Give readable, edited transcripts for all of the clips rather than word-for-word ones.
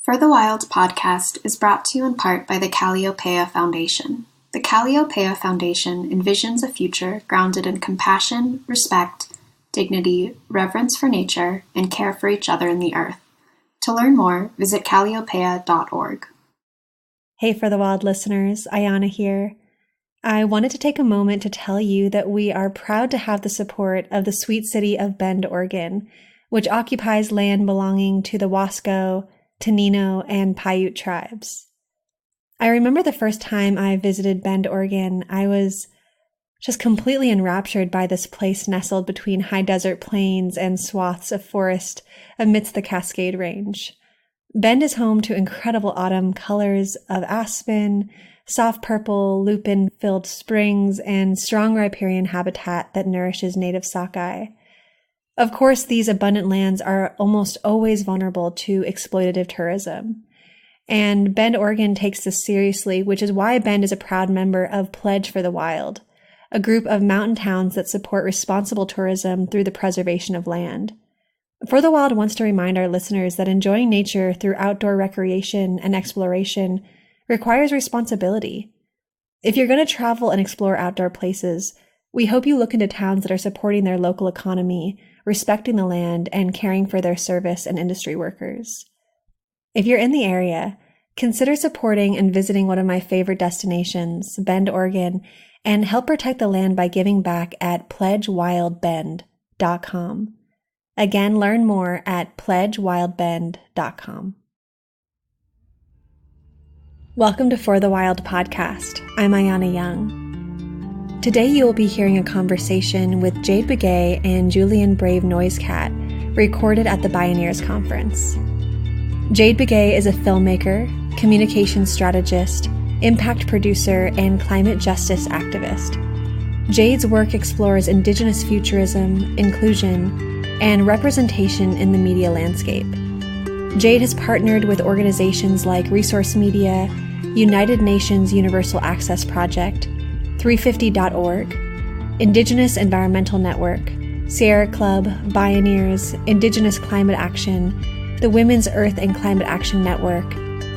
For the Wild podcast is brought to you in part by the Calliopeia Foundation. The Calliopeia Foundation envisions a future grounded in compassion, respect, dignity, reverence for nature, and care for each other and the earth. To learn more, visit calliopeia.org. Hey, For the Wild listeners, Ayana here. I wanted to take a moment to tell you that we are proud to have the support of the sweet city of Bend, Oregon, which occupies land belonging to the Wasco, Tenino, and Paiute tribes. I remember the first time I visited Bend, Oregon, I was just completely enraptured by this place nestled between high desert plains and swaths of forest amidst the Cascade Range. Bend is home to incredible autumn colors of aspen, soft purple, lupin-filled springs, and strong riparian habitat that nourishes native sockeye. Of course, these abundant lands are almost always vulnerable to exploitative tourism. And Bend, Oregon takes this seriously, which is why Bend is a proud member of Pledge for the Wild, a group of mountain towns that support responsible tourism through the preservation of land. For the Wild wants to remind our listeners that enjoying nature through outdoor recreation and exploration requires responsibility. If you're going to travel and explore outdoor places, we hope you look into towns that are supporting their local economy, respecting the land, and caring for their service and industry workers. If you're in the area, consider supporting and visiting one of my favorite destinations, Bend, Oregon, and help protect the land by giving back at pledgewildbend.com. Again, learn more at pledgewildbend.com. Welcome to For the Wild podcast. I'm Ayana Young. Today you will be hearing a conversation with Jade Begay and Julian Brave NoiseCat, recorded at the Bioneers conference. Jade Begay is a filmmaker, communications strategist, impact producer, and climate justice activist. Jade's work explores Indigenous futurism, inclusion, and representation in the media landscape. Jade has partnered with organizations like Resource Media, United Nations Universal Access Project, 350.org, Indigenous Environmental Network, Sierra Club, Bioneers, Indigenous Climate Action, the Women's Earth and Climate Action Network,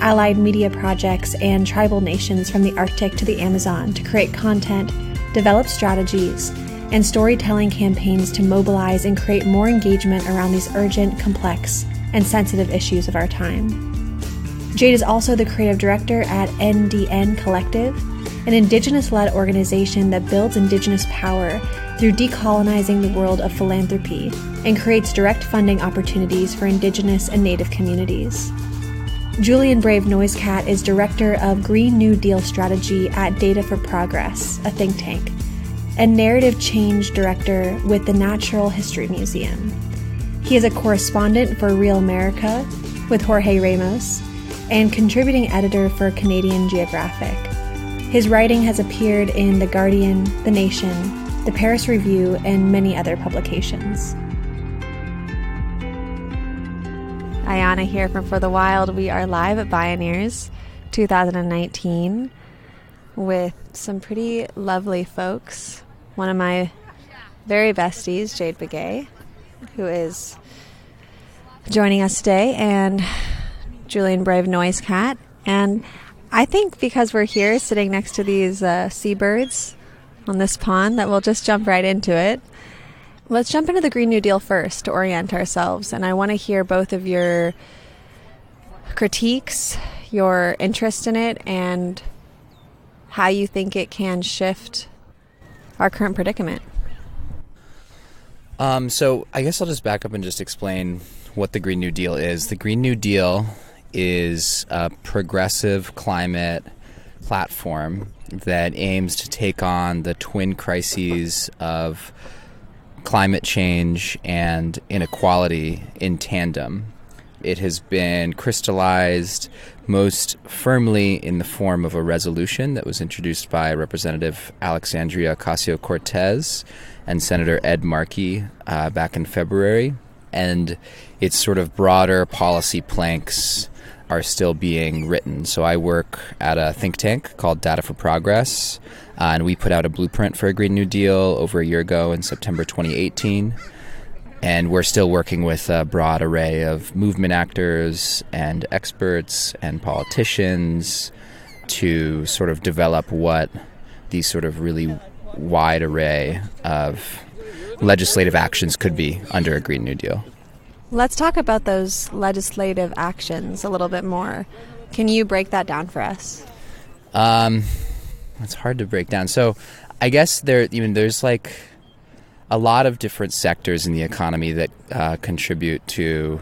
allied media projects, and tribal nations from the Arctic to the Amazon to create content, develop strategies, and storytelling campaigns to mobilize and create more engagement around these urgent, complex, and sensitive issues of our time. Jade is also the creative director at NDN Collective, an Indigenous-led organization that builds Indigenous power through decolonizing the world of philanthropy and creates direct funding opportunities for Indigenous and Native communities. Julian Brave NoiseCat is director of Green New Deal strategy at Data for Progress, a think tank, and narrative change director with the Natural History Museum. He is a correspondent for Real America with Jorge Ramos and contributing editor for Canadian Geographic. His writing has appeared in The Guardian, The Nation, The Paris Review, and many other publications. Ayana here from For the Wild. We are live at Bioneers 2019 with some pretty lovely folks. One of my very besties, Jade Begay, who is joining us today, and Julian Brave NoiseCat. And I think because we're here sitting next to these seabirds on this pond that we'll just jump right into it. Let's jump into the Green New Deal first to orient ourselves. And I want to hear both of your critiques, your interest in it, and how you think it can shift our current predicament. So I guess I'll just back up and just explain what the Green New Deal is. The Green New Deal is a progressive climate platform that aims to take on the twin crises of climate change and inequality in tandem. It has been crystallized most firmly in the form of a resolution that was introduced by Representative Alexandria Ocasio-Cortez and Senator Ed Markey back in February. And its sort of broader policy planks are still being written. So I work at a think tank called Data for Progress, and we put out a blueprint for a Green New Deal over a year ago in September 2018. And we're still working with a broad array of movement actors and experts and politicians to sort of develop what these sort of really wide array of legislative actions could be under a Green New Deal. Let's talk about those legislative actions a little bit more. Can you break that down for us? It's hard to break down. So I guess there's like a lot of different sectors in the economy that contribute to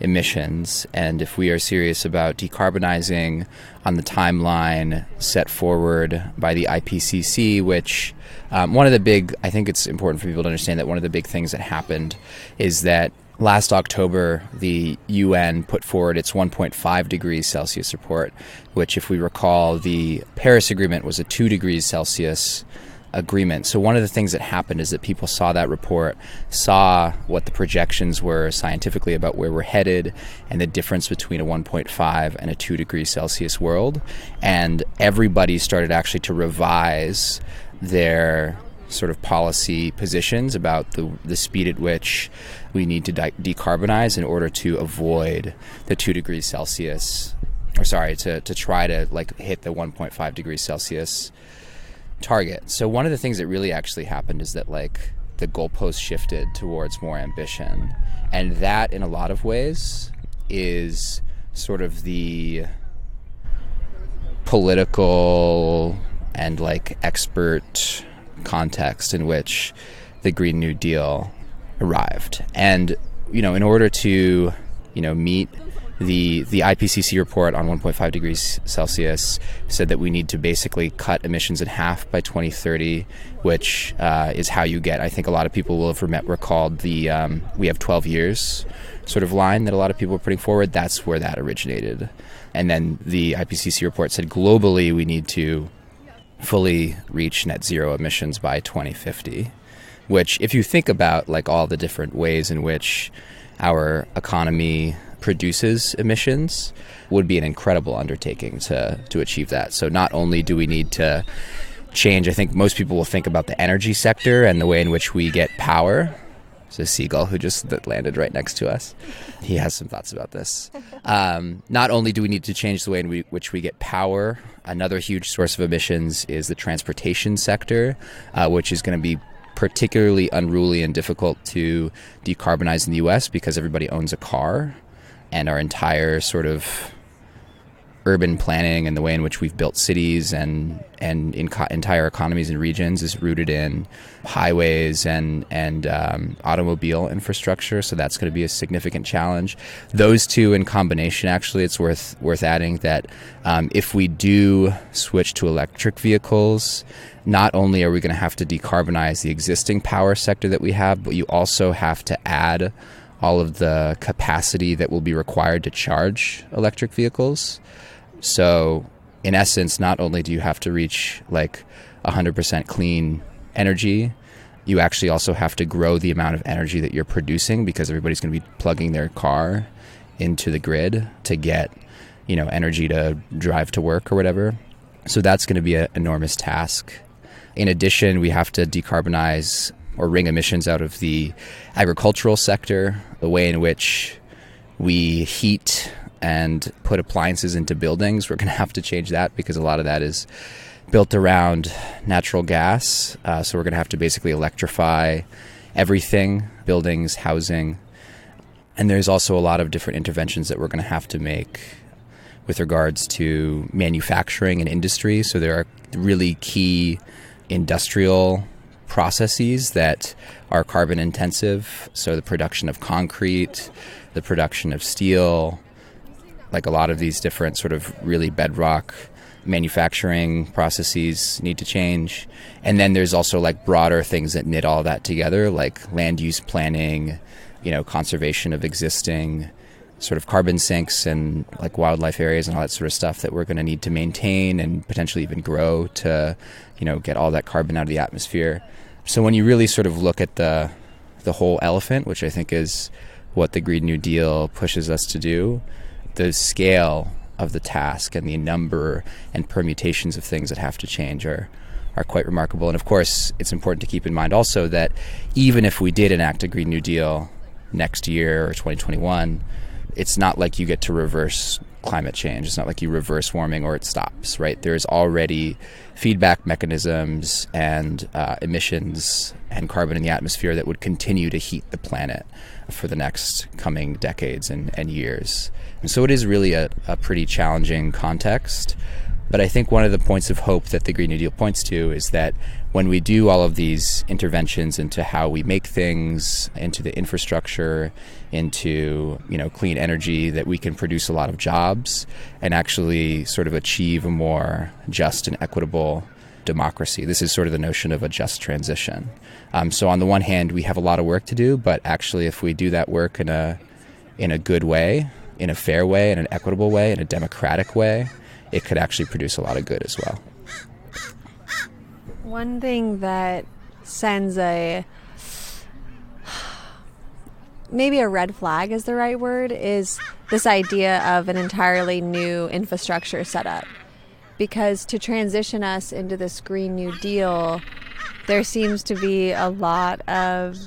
emissions. And if we are serious about decarbonizing on the timeline set forward by the IPCC, which I think it's important for people to understand that one of the big things that happened is that last October, the UN put forward its 1.5 degrees Celsius report, which, if we recall, the Paris Agreement was a 2 degrees Celsius agreement. So one of the things that happened is that people saw that report, saw what the projections were scientifically about where we're headed and the difference between a 1.5 and a 2 degrees Celsius world. And everybody started actually to revise their sort of policy positions about the speed at which we need to decarbonize in order to avoid the 2 degrees Celsius, to try to like hit the 1.5 degrees Celsius target. So one of the things that really actually happened is that like the goalpost shifted towards more ambition. And that in a lot of ways is sort of the political and like expert context in which the Green New Deal arrived. And, in order to, meet the IPCC report on 1.5 degrees Celsius said that we need to basically cut emissions in half by 2030, which is how you get, I think a lot of people will have recalled the we have 12 years sort of line that a lot of people are putting forward. That's where that originated. And then the IPCC report said globally we need to fully reach net zero emissions by 2050, which if you think about like all the different ways in which our economy produces emissions would be an incredible undertaking to achieve that. So not only do we need to change, I think most people will think about the energy sector and the way in which we get power. There's a seagull that landed right next to us. He has some thoughts about this. Not only do we need to change the way in which we get power, another huge source of emissions is the transportation sector, which is going to be particularly unruly and difficult to decarbonize in the U.S. because everybody owns a car, and our entire sort of urban planning and the way in which we've built cities and entire economies and regions is rooted in highways and automobile infrastructure. So that's going to be a significant challenge. Those two in combination, actually, it's worth adding that if we do switch to electric vehicles, not only are we going to have to decarbonize the existing power sector that we have, but you also have to add all of the capacity that will be required to charge electric vehicles. So in essence, not only do you have to reach like 100% clean energy, you actually also have to grow the amount of energy that you're producing, because everybody's going to be plugging their car into the grid to get, energy to drive to work or whatever. So that's going to be an enormous task. In addition, we have to decarbonize or wring emissions out of the agricultural sector, the way in which we heat and put appliances into buildings. We're going to have to change that because a lot of that is built around natural gas. So we're going to have to basically electrify everything, buildings, housing. And there's also a lot of different interventions that we're going to have to make with regards to manufacturing and industry. So there are really key industrial processes that are carbon intensive. So the production of concrete, the production of steel, like a lot of these different sort of really bedrock manufacturing processes need to change. And then there's also like broader things that knit all that together, like land use planning, conservation of existing sort of carbon sinks and like wildlife areas and all that sort of stuff that we're going to need to maintain and potentially even grow to, get all that carbon out of the atmosphere. So when you really sort of look at the whole elephant, which I think is what the Green New Deal pushes us to do, the scale of the task and the number and permutations of things that have to change are quite remarkable. And of course, it's important to keep in mind also that even if we did enact a Green New Deal next year or 2021, it's not like you get to reverse climate change. It's not like you reverse warming or it stops, right? There's already feedback mechanisms and emissions and carbon in the atmosphere that would continue to heat the planet for the next coming decades and years. And so it is really a pretty challenging context. But I think one of the points of hope that the Green New Deal points to is that when we do all of these interventions into how we make things, into the infrastructure, into clean energy, that we can produce a lot of jobs and actually sort of achieve a more just and equitable democracy. This is sort of the notion of a just transition. So on the one hand, we have a lot of work to do, but actually if we do that work in a good way, in a fair way, in an equitable way, in a democratic way, it could actually produce a lot of good as well. One thing that sends maybe a red flag is the right word, is this idea of an entirely new infrastructure setup. Because to transition us into this Green New Deal, there seems to be a lot of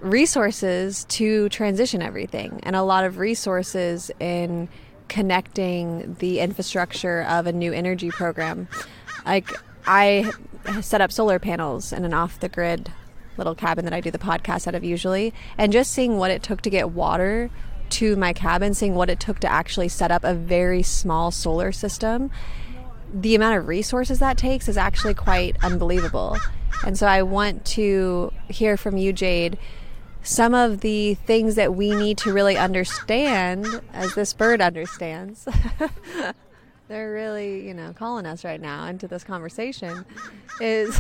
resources to transition everything, and a lot of resources in connecting the infrastructure of a new energy program. Like, I set up solar panels in an off-the-grid little cabin that I do the podcast out of usually, and just seeing what it took to get water to my cabin, seeing what it took to actually set up a very small solar system, the amount of resources that takes is actually quite unbelievable. And so I want to hear from you, Jade, some of the things that we need to really understand, as this bird understands. They're really, calling us right now into this conversation, is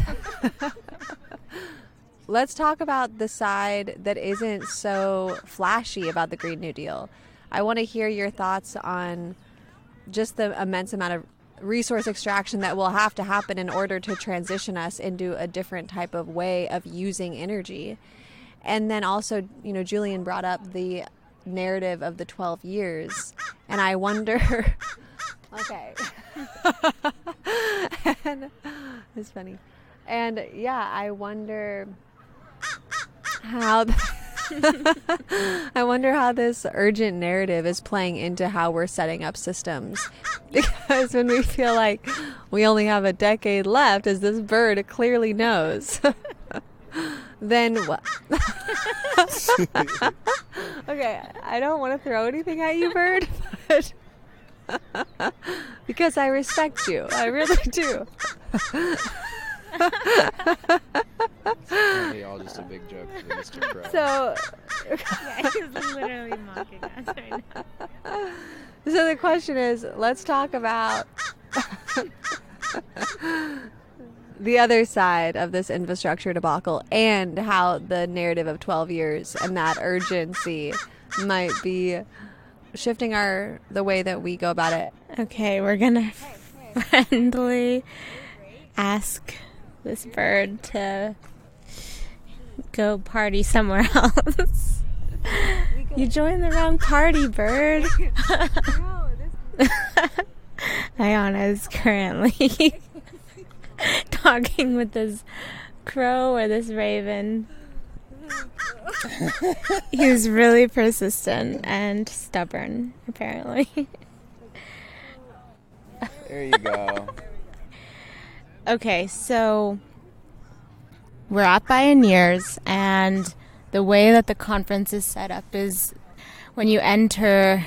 let's talk about the side that isn't so flashy about the Green New Deal. I want to hear your thoughts on just the immense amount of resource extraction that will have to happen in order to transition us into a different type of way of using energy. And then also, Julian brought up the narrative of the 12 years. And I wonder... Okay. And it's funny. And yeah, I wonder how... I wonder how this urgent narrative is playing into how we're setting up systems. Because when we feel like we only have a decade left, as this bird clearly knows... Then what? Okay, I don't want to throw anything at you, bird, but because I respect you. I really do. Apparently all just a big joke for Mr. Crow. So, yeah, he's literally mocking us right now. So the question is, let's talk about the other side of this infrastructure debacle and how the narrative of 12 years and that urgency might be shifting the way that we go about it. Okay, we're gonna friendly ask this bird to go party somewhere else. You joined the wrong party, bird. Ayana is currently talking with this crow or this raven. He was really persistent and stubborn, apparently. There you go. Okay, so we're at Bioneers, and the way that the conference is set up is when you enter,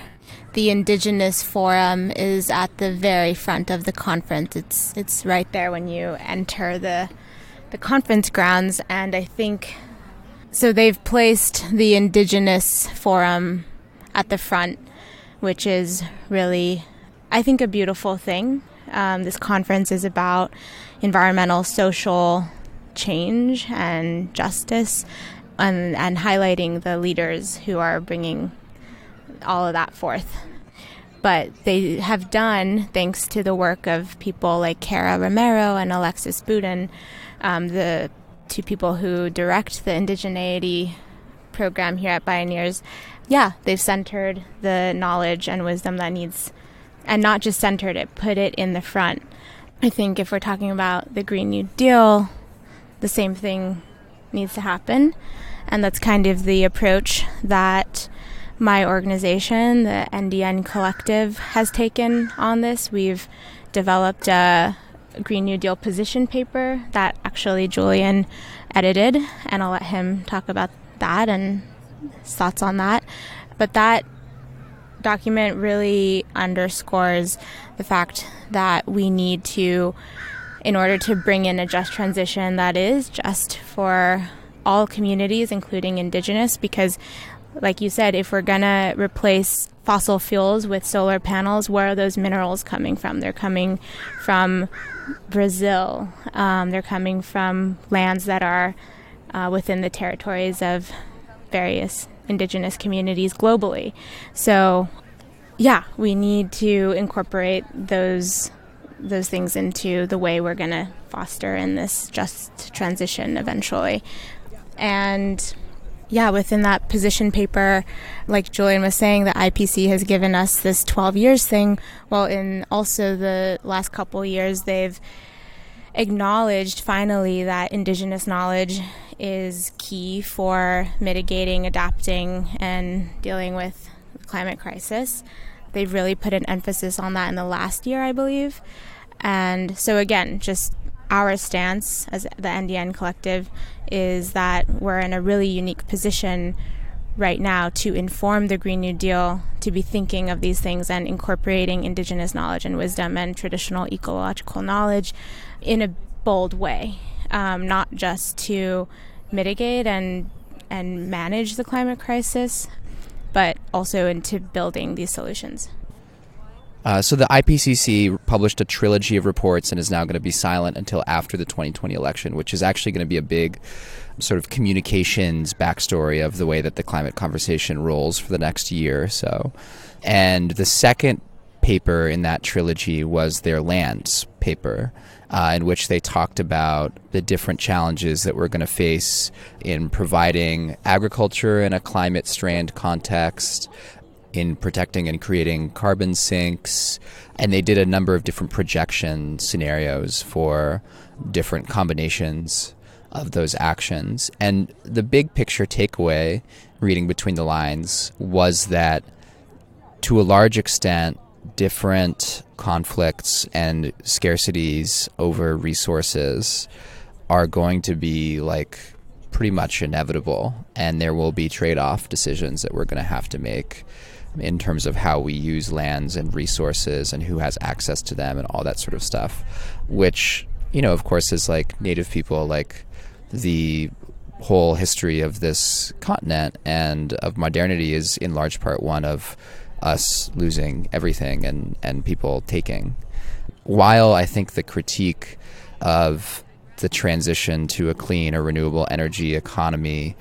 the Indigenous Forum is at the very front of the conference. It's right there when you enter the conference grounds, and I think so they've placed the Indigenous Forum at the front, which is really, I think, a beautiful thing. This conference is about environmental, social change and justice, and highlighting the leaders who are bringing all of that forth. But they have done, thanks to the work of people like Cara Romero and Alexis Boudin, the two people who direct the indigeneity program here at Bioneers, they've centered the knowledge and wisdom that needs, and not just centered it, put it in the front. I think if we're talking about the Green New Deal, the same thing needs to happen. And that's kind of the approach that my organization, the NDN Collective, has taken on this. We've developed a Green New Deal position paper that actually Julian edited, and I'll let him talk about that and his thoughts on that. But that document really underscores the fact that we need to, in order to bring in a just transition that is just for all communities, including Indigenous, because like you said, if we're going to replace fossil fuels with solar panels, where are those minerals coming from? They're coming from Brazil. They're coming from lands that are within the territories of various Indigenous communities globally. So, yeah, we need to incorporate those things into the way we're going to foster in this just transition eventually. And yeah, within that position paper, like Julian was saying, the IPCC has given us this 12 years thing. Well, in also the last couple years, they've acknowledged finally that Indigenous knowledge is key for mitigating, adapting, and dealing with the climate crisis. They've really put an emphasis on that in the last year, I believe. And so again, just our stance as the NDN Collective is that we're in a really unique position right now to inform the Green New Deal, to be thinking of these things and incorporating Indigenous knowledge and wisdom and traditional ecological knowledge in a bold way, not just to mitigate and manage the climate crisis, but also into building these solutions. So the IPCC published a trilogy of reports and is now going to be silent until after the 2020 election, which is actually going to be a big sort of communications backstory of the way that the climate conversation rolls for the next year or so. And the second paper in that trilogy was their lands paper, in which they talked about the different challenges that we're going to face in providing agriculture in a climate-strained context, in protecting and creating carbon sinks, and they did a number of different projection scenarios for different combinations of those actions. And the big picture takeaway, reading between the lines, was that to a large extent, different conflicts and scarcities over resources are going to be like pretty much inevitable, and there will be trade-off decisions that we're going to have to make in terms of how we use lands and resources and who has access to them and all that sort of stuff, which, you know, of course, is like Native people, like the whole history of this continent and of modernity is in large part one of us losing everything and people taking. While I think the critique of the transition to a clean or renewable energy economy,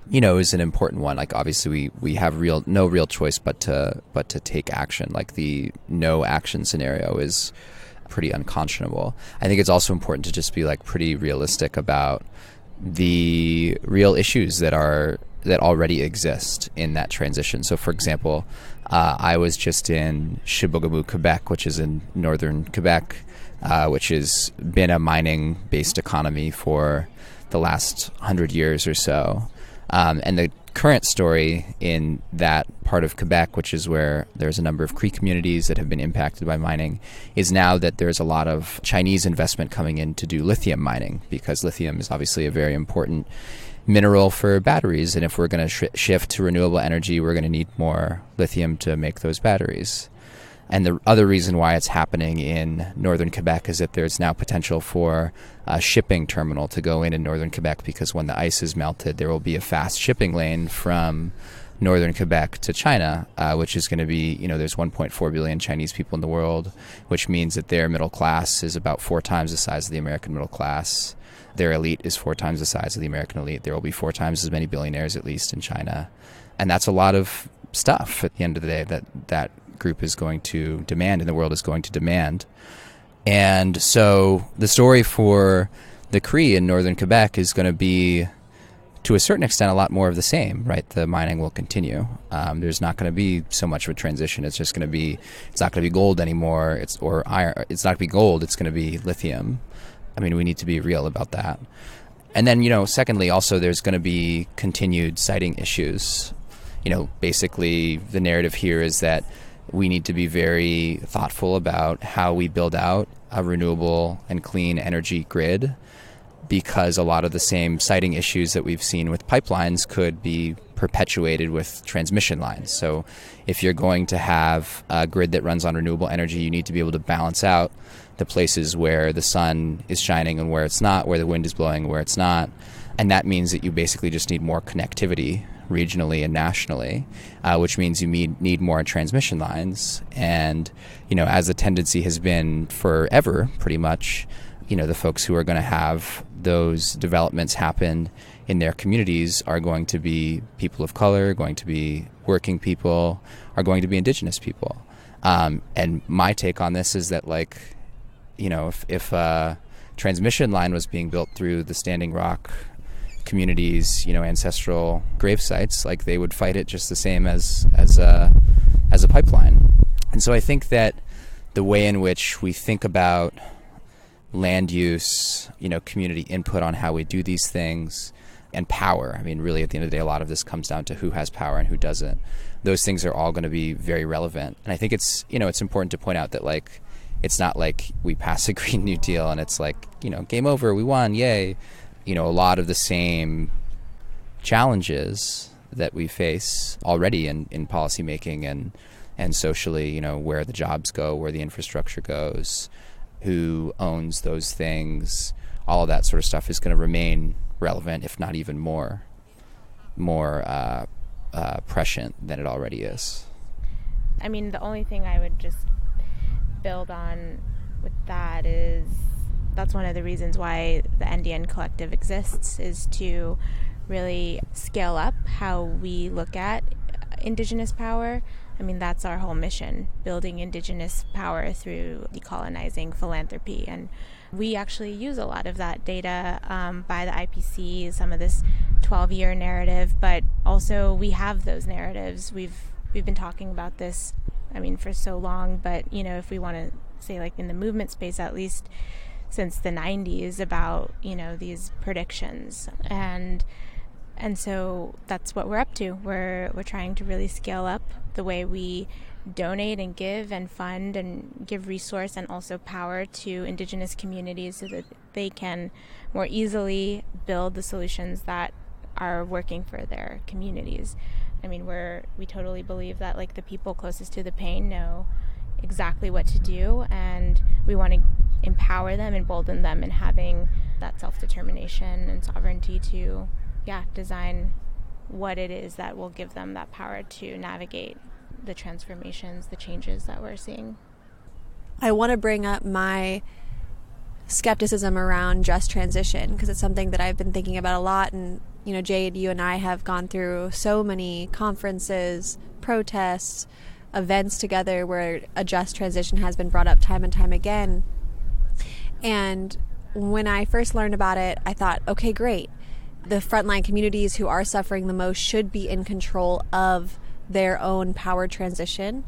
you know, is an important one. Like, obviously we have no real choice but to take action. Like, the no action scenario is pretty unconscionable. I think it's also important to just be like pretty realistic about the real issues that already exist in that transition. So, for example, I was just in Chibougamau, Quebec, which is in northern Quebec, which has been a mining-based economy for the last 100 years or so. And the current story in that part of Quebec, which is where there's a number of Cree communities that have been impacted by mining, is now that there's a lot of Chinese investment coming in to do lithium mining, because lithium is obviously a very important mineral for batteries. And if we're going to shift to renewable energy, we're going to need more lithium to make those batteries. And the other reason why it's happening in northern Quebec is that there's now potential for a shipping terminal to go in northern Quebec, because when the ice is melted, there will be a fast shipping lane from northern Quebec to China, which is going to be, you know, there's 1.4 billion Chinese people in the world, which means that their middle class is about 4 times the size of the American middle class. Their elite is 4 times the size of the American elite. There will be 4 times as many billionaires, at least, in China. And that's a lot of stuff at the end of the day that group is going to demand and the world is going to demand. And so the story for the Cree in northern Quebec is going to be, to a certain extent, a lot more of the same, right? The mining will continue. There's not going to be so much of a transition. It's just going to be, it's not going to be gold anymore. Or iron. It's not going to be gold. It's going to be lithium. I mean, we need to be real about that. And then, secondly, also there's going to be continued siting issues. Basically the narrative here is that we need to be very thoughtful about how we build out a renewable and clean energy grid, because a lot of the same siting issues that we've seen with pipelines could be perpetuated with transmission lines. So if you're going to have a grid that runs on renewable energy, you need to be able to balance out the places where the sun is shining and where it's not, where the wind is blowing and where it's not. And that means that you basically just need more connectivity regionally and nationally, which means you need more transmission lines. And, as the tendency has been forever, pretty much, the folks who are going to have those developments happen in their communities are going to be people of color, going to be working people, are going to be Indigenous people. And my take on this is that, if a transmission line was being built through the Standing Rock communities, ancestral grave sites, they would fight it just the same as a pipeline. And so I think that the way in which we think about land use, community input on how we do these things, and power. Really, at the end of the day, a lot of this comes down to who has power and who doesn't. Those things are all going to be very relevant. And I think it's important to point out that, it's not like we pass a Green New Deal and it's game over, we won, yay. A lot of the same challenges that we face already in policymaking and socially, where the jobs go, where the infrastructure goes, who owns those things, all of that sort of stuff is going to remain relevant, if not even more prescient than it already is. The only thing I would just build on with that is that's one of the reasons why the NDN Collective exists, is to really scale up how we look at Indigenous power. That's our whole mission, building Indigenous power through decolonizing philanthropy. And we actually use a lot of that data by the IPCC, some of this 12-year narrative, but also we have those narratives. We've been talking about this, for so long, but, if we want to say in the movement space, at least since the 90s, about, these predictions. And so that's what we're up to. We're trying to really scale up the way we donate and give and fund and give resource and also power to Indigenous communities so that they can more easily build the solutions that are working for their communities. We totally believe that the people closest to the pain know exactly what to do, and we want to empower them, embolden them in having that self-determination and sovereignty to design what it is that will give them that power to navigate the transformations, the changes that we're seeing. I want to bring up my skepticism around just transition, because it's something that I've been thinking about a lot. And, Jade, you and I have gone through so many conferences, protests, events together where a just transition has been brought up time and time again. And when I first learned about it, I thought, okay, great. The frontline communities who are suffering the most should be in control of their own power transition.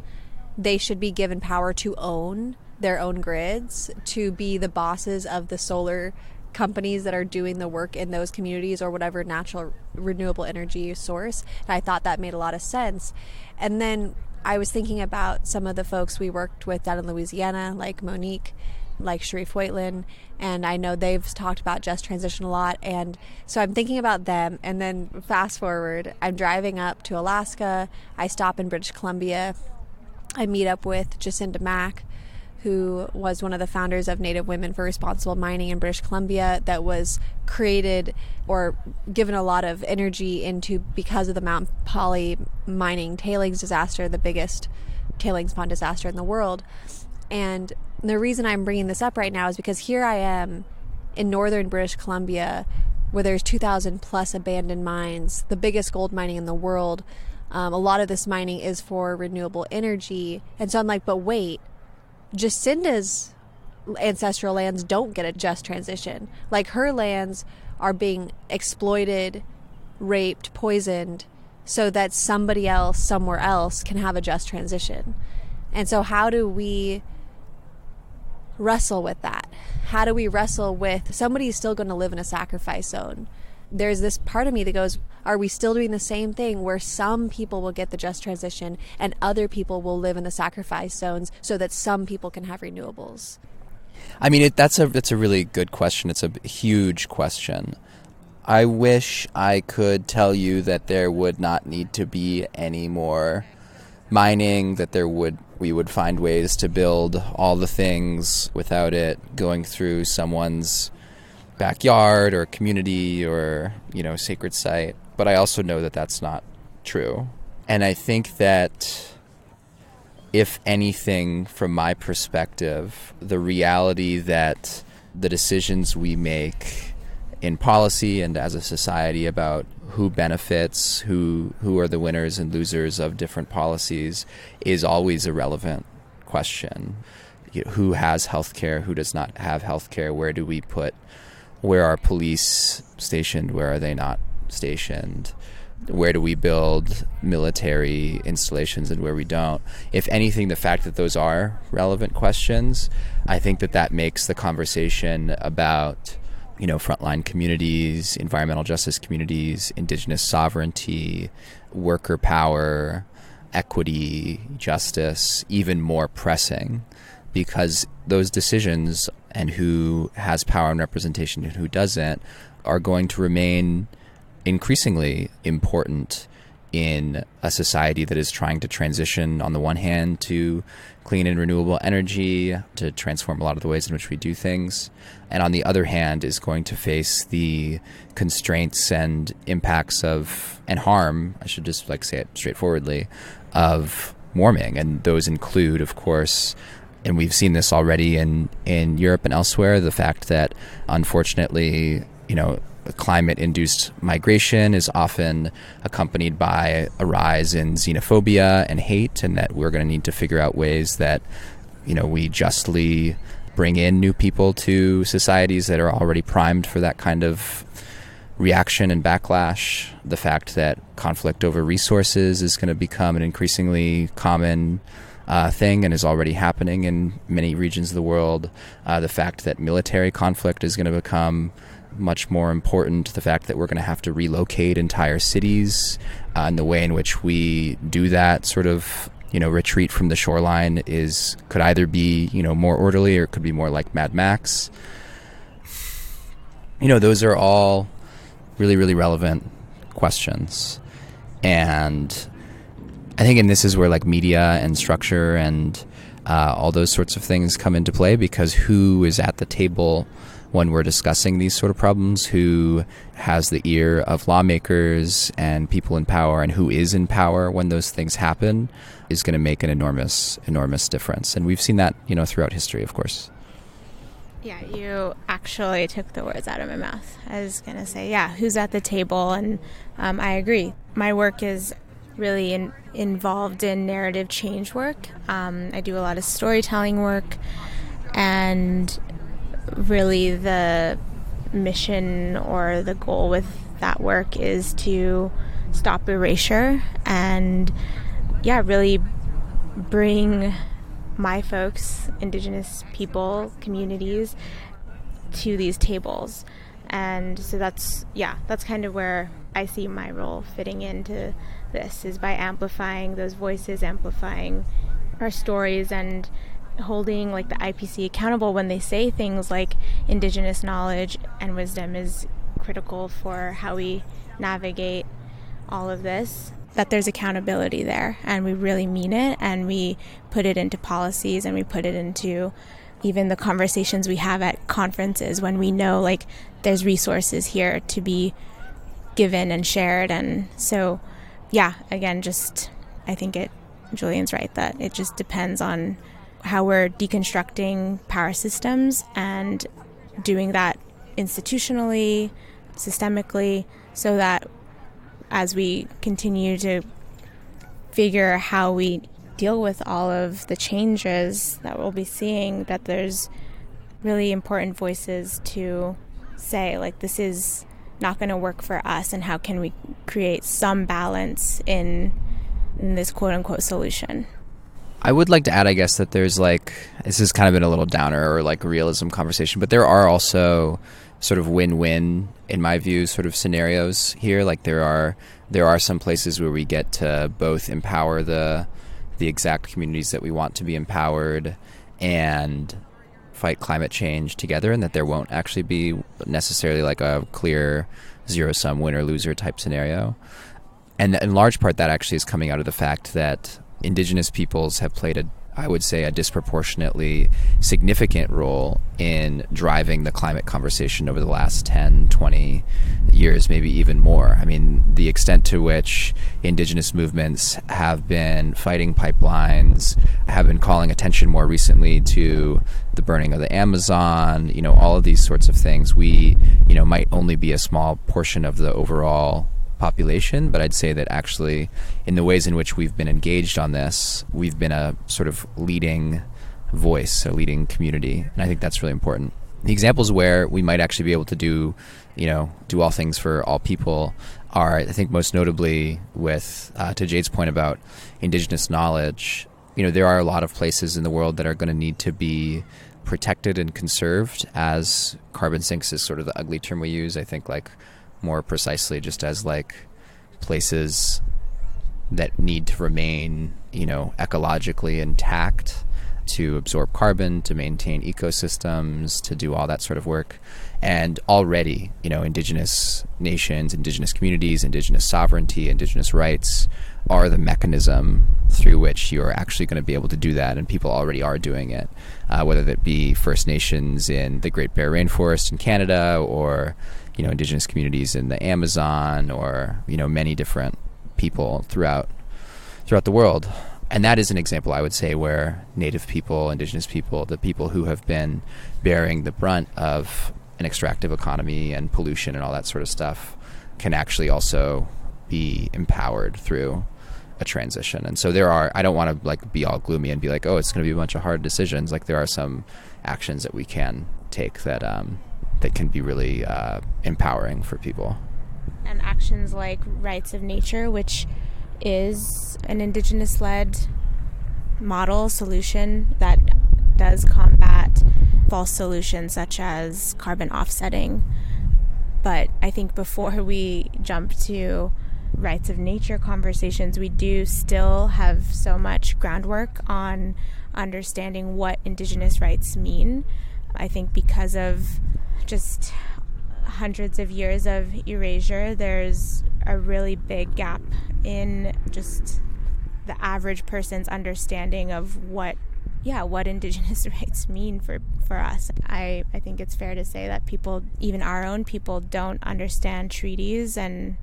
They should be given power to own their own grids, to be the bosses of the solar companies that are doing the work in those communities, or whatever natural renewable energy source. And I thought that made a lot of sense. And then I was thinking about some of the folks we worked with down in Louisiana, like Monique, like Sharif Waitlin, and I know they've talked about just transition a lot. And so I'm thinking about them, and then fast forward, I'm driving up to Alaska. I stop in British Columbia. I meet up with Jacinda Mack, who was one of the founders of Native Women for Responsible Mining in British Columbia, that was created or given a lot of energy into because of the Mount Poly mining tailings disaster, the biggest tailings pond disaster in the world. And the reason I'm bringing this up right now is because here I am in northern British Columbia, where there's 2,000 plus abandoned mines, the biggest gold mining in the world. A lot of this mining is for renewable energy. And so I'm like, but wait, Jacinda's ancestral lands don't get a just transition. Her lands are being exploited, raped, poisoned, so that somebody else, somewhere else, can have a just transition. And so how do we wrestle with that? how do we wrestle with somebody's still going to live in a sacrifice zone? There's this part of me that goes, are we still doing the same thing where some people will get the just transition and other people will live in the sacrifice zones so that some people can have renewables? I mean, that's a really good question. It's a huge question. I wish I could tell you that there would not need to be any more mining, that we would find ways to build all the things without it going through someone's backyard or community or, sacred site. But I also know that that's not true. And I think that if anything, from my perspective, the reality that the decisions we make in policy and as a society about who benefits, who are the winners and losers of different policies is always a relevant question. Who has healthcare, who does not have healthcare, where are police stationed, where are they not stationed, where do we build military installations and where we don't. If anything, the fact that those are relevant questions, I think that makes the conversation about frontline communities, environmental justice communities, Indigenous sovereignty, worker power, equity, justice, even more pressing, because those decisions and who has power and representation and who doesn't are going to remain increasingly important in a society that is trying to transition, on the one hand, to clean and renewable energy, to transform a lot of the ways in which we do things, and on the other hand is going to face the constraints and impacts and harm, I should just say it straightforwardly, of warming. And those include, of course, and we've seen this already in Europe and elsewhere, the fact that unfortunately, climate-induced migration is often accompanied by a rise in xenophobia and hate, and that we're going to need to figure out ways that, we justly bring in new people to societies that are already primed for that kind of reaction and backlash. The fact that conflict over resources is going to become an increasingly common thing and is already happening in many regions of the world. The fact that military conflict is going to become much more important. The fact that we're going to have to relocate entire cities, and the way in which we do that sort of, retreat from the shoreline could either be, more orderly or it could be more like Mad Max. Those are all really, really relevant questions. And I think, and this is where media and structure and all those sorts of things come into play, because who is at the table when we're discussing these sort of problems, who has the ear of lawmakers and people in power, and who is in power when those things happen, is going to make an enormous, enormous difference. And we've seen that, throughout history, of course. Yeah, you actually took the words out of my mouth. I was going to say, who's at the table? And I agree. My work is really involved in narrative change work. I do a lot of storytelling work, and really the mission or the goal with that work is to stop erasure and really bring my folks, Indigenous people, communities, to these tables. And so that's kind of where I see my role fitting into this, is by amplifying those voices, amplifying our stories, and holding the IPCC accountable when they say things like Indigenous knowledge and wisdom is critical for how we navigate all of this, that there's accountability there, and we really mean it, and we put it into policies, and we put it into even the conversations we have at conferences when we know there's resources here to be given and shared. And so again, I think Julian's right that it just depends on how we're deconstructing power systems and doing that institutionally, systemically, so that as we continue to figure how we deal with all of the changes that we'll be seeing, that there's really important voices to say, this is not going to work for us, and how can we create some balance in this quote-unquote solution. I would like to add, I guess, that there's like, this has kind of been a little downer or like realism conversation, but there are also sort of win-win, in my view, sort of scenarios here. Like there are some places where we get to both empower the exact communities that we want to be empowered and fight climate change together, and that there won't actually be necessarily like a clear zero-sum winner-loser type scenario. And in large part, that actually is coming out of the fact that Indigenous peoples have played I would say, a disproportionately significant role in driving the climate conversation over the last 10, 20 years, maybe even more. I mean, the extent to which Indigenous movements have been fighting pipelines, have been calling attention more recently to the burning of the Amazon, all of these sorts of things. We, might only be a small portion of the overall population, but I'd say that actually in the ways in which we've been engaged on this, we've been a sort of leading voice, a leading community, and I think that's really important. The examples where we might actually be able to do all things for all people are, I think, most notably with, to Jade's point about Indigenous knowledge, there are a lot of places in the world that are going to need to be protected and conserved as carbon sinks is sort of the ugly term we use. I think like more precisely just as like places that need to remain, ecologically intact to absorb carbon, to maintain ecosystems, to do all that sort of work. And already, Indigenous nations, Indigenous communities, Indigenous sovereignty, Indigenous rights are the mechanism through which you're actually going to be able to do that, and people already are doing it, whether that be First Nations in the Great Bear Rainforest in Canada, or Indigenous communities in the Amazon, or many different people throughout the world. And that is an example, I would say, where Native people, Indigenous people, the people who have been bearing the brunt of an extractive economy and pollution and all that sort of stuff, can actually also be empowered through a transition. And so I don't want to like be all gloomy and be like, oh, it's going to be a bunch of hard decisions. Like there are some actions that we can take that can be really empowering for people. And actions like Rights of Nature, which is an Indigenous-led model solution that does combat false solutions such as carbon offsetting. But I think before we jump to Rights of Nature conversations, we do still have so much groundwork on understanding what Indigenous rights mean. I think because of just hundreds of years of erasure, there's a really big gap in just the average person's understanding of what Indigenous rights mean for us. I think it's fair to say that people, even our own people, don't understand treaties and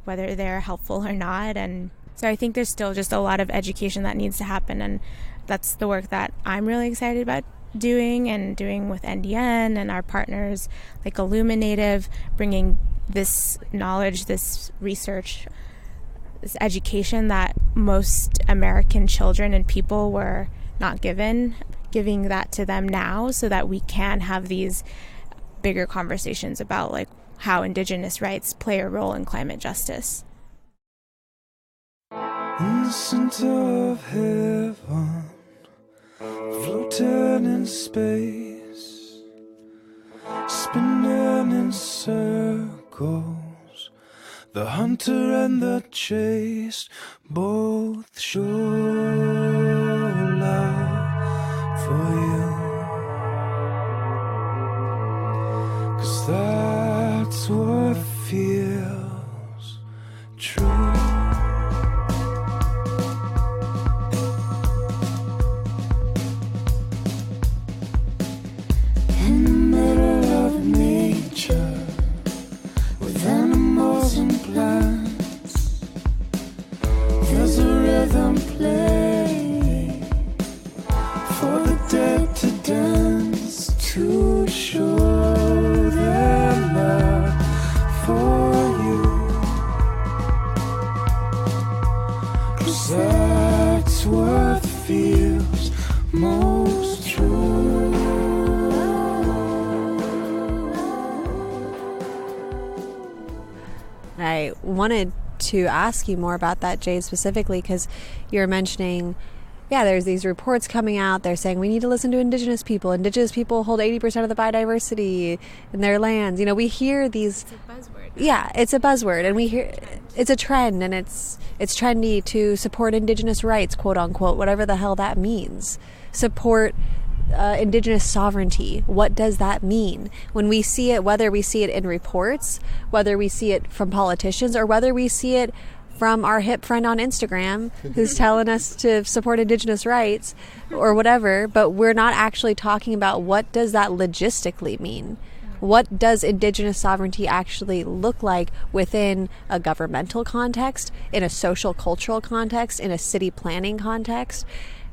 whether they're helpful or not. And so I think there's still just a lot of education that needs to happen, and that's the work that I'm really excited about doing with NDN and our partners like Illuminative, bringing this knowledge, this research, this education that most American children and people were not given, giving that to them now so that we can have these bigger conversations about like how Indigenous rights play a role in climate justice. In the center of heaven, floating in space, spinning in circles, the hunter and the chased both show love for you, 'cause that's what feels true. I wanted to ask you more about that, Jade, specifically because you're mentioning yeah, there's these reports coming out. They're saying we need to listen to Indigenous people. Indigenous people hold 80% of the biodiversity in their lands. You know, we hear these. It's a buzzword. Yeah, it's a buzzword, and we hear it's a trend, and it's trendy to support Indigenous rights, quote unquote, whatever the hell that means. Support Indigenous sovereignty. What does that mean? When we see it, whether we see it in reports, whether we see it from politicians, or whether we see it from our hip friend on Instagram who's telling us to support Indigenous rights or whatever, but we're not actually talking about what does that logistically mean. What does Indigenous sovereignty actually look like within a governmental context, in a social cultural context, in a city planning context?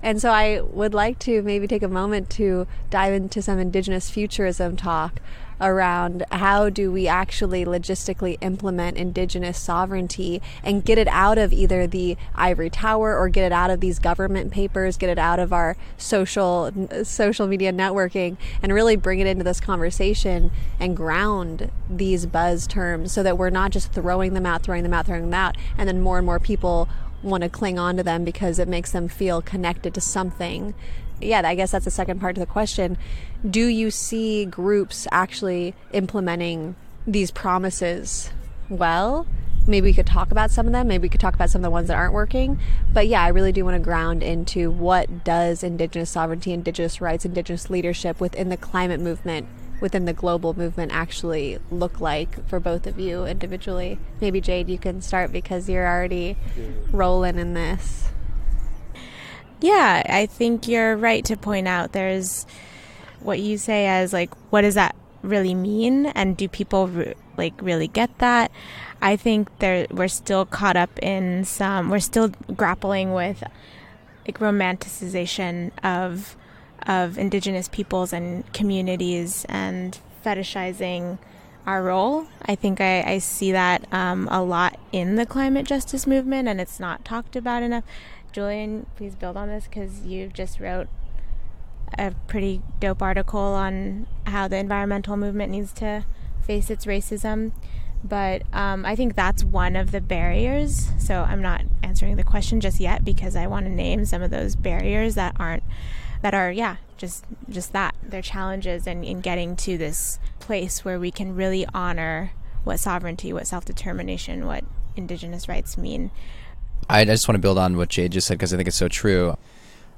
And so I would like to maybe take a moment to dive into some Indigenous futurism talk around how do we actually logistically implement Indigenous sovereignty and get it out of either the ivory tower or get it out of these government papers, get it out of our social media networking, and really bring it into this conversation and ground these buzz terms so that we're not just throwing them out, and then more and more people want to cling on to them because it makes them feel connected to something. Yeah, I guess that's the second part of the question. Do you see groups actually implementing these promises well? Maybe we could talk about some of them. Maybe we could talk about some of the ones that aren't working. But yeah, I really do want to ground into what does Indigenous sovereignty, Indigenous rights, Indigenous leadership within the climate movement, within the global movement actually look like for both of you individually. Maybe Jade, you can start because you're already rolling in this. Yeah, I think you're right to point out there's what you say as like, what does that really mean? And do people really get that? I think we're still caught up in we're still grappling with like romanticization of Indigenous peoples and communities and fetishizing our role. I think I see that a lot in the climate justice movement, and it's not talked about enough. Julian, please build on this because you just wrote a pretty dope article on how the environmental movement needs to face its racism. But I think that's one of the barriers. So I'm not answering the question just yet because I want to name some of those barriers that are just that. They're challenges in getting to this place where we can really honor what sovereignty, what self-determination, what Indigenous rights mean. I just want to build on what Jade just said because I think it's so true.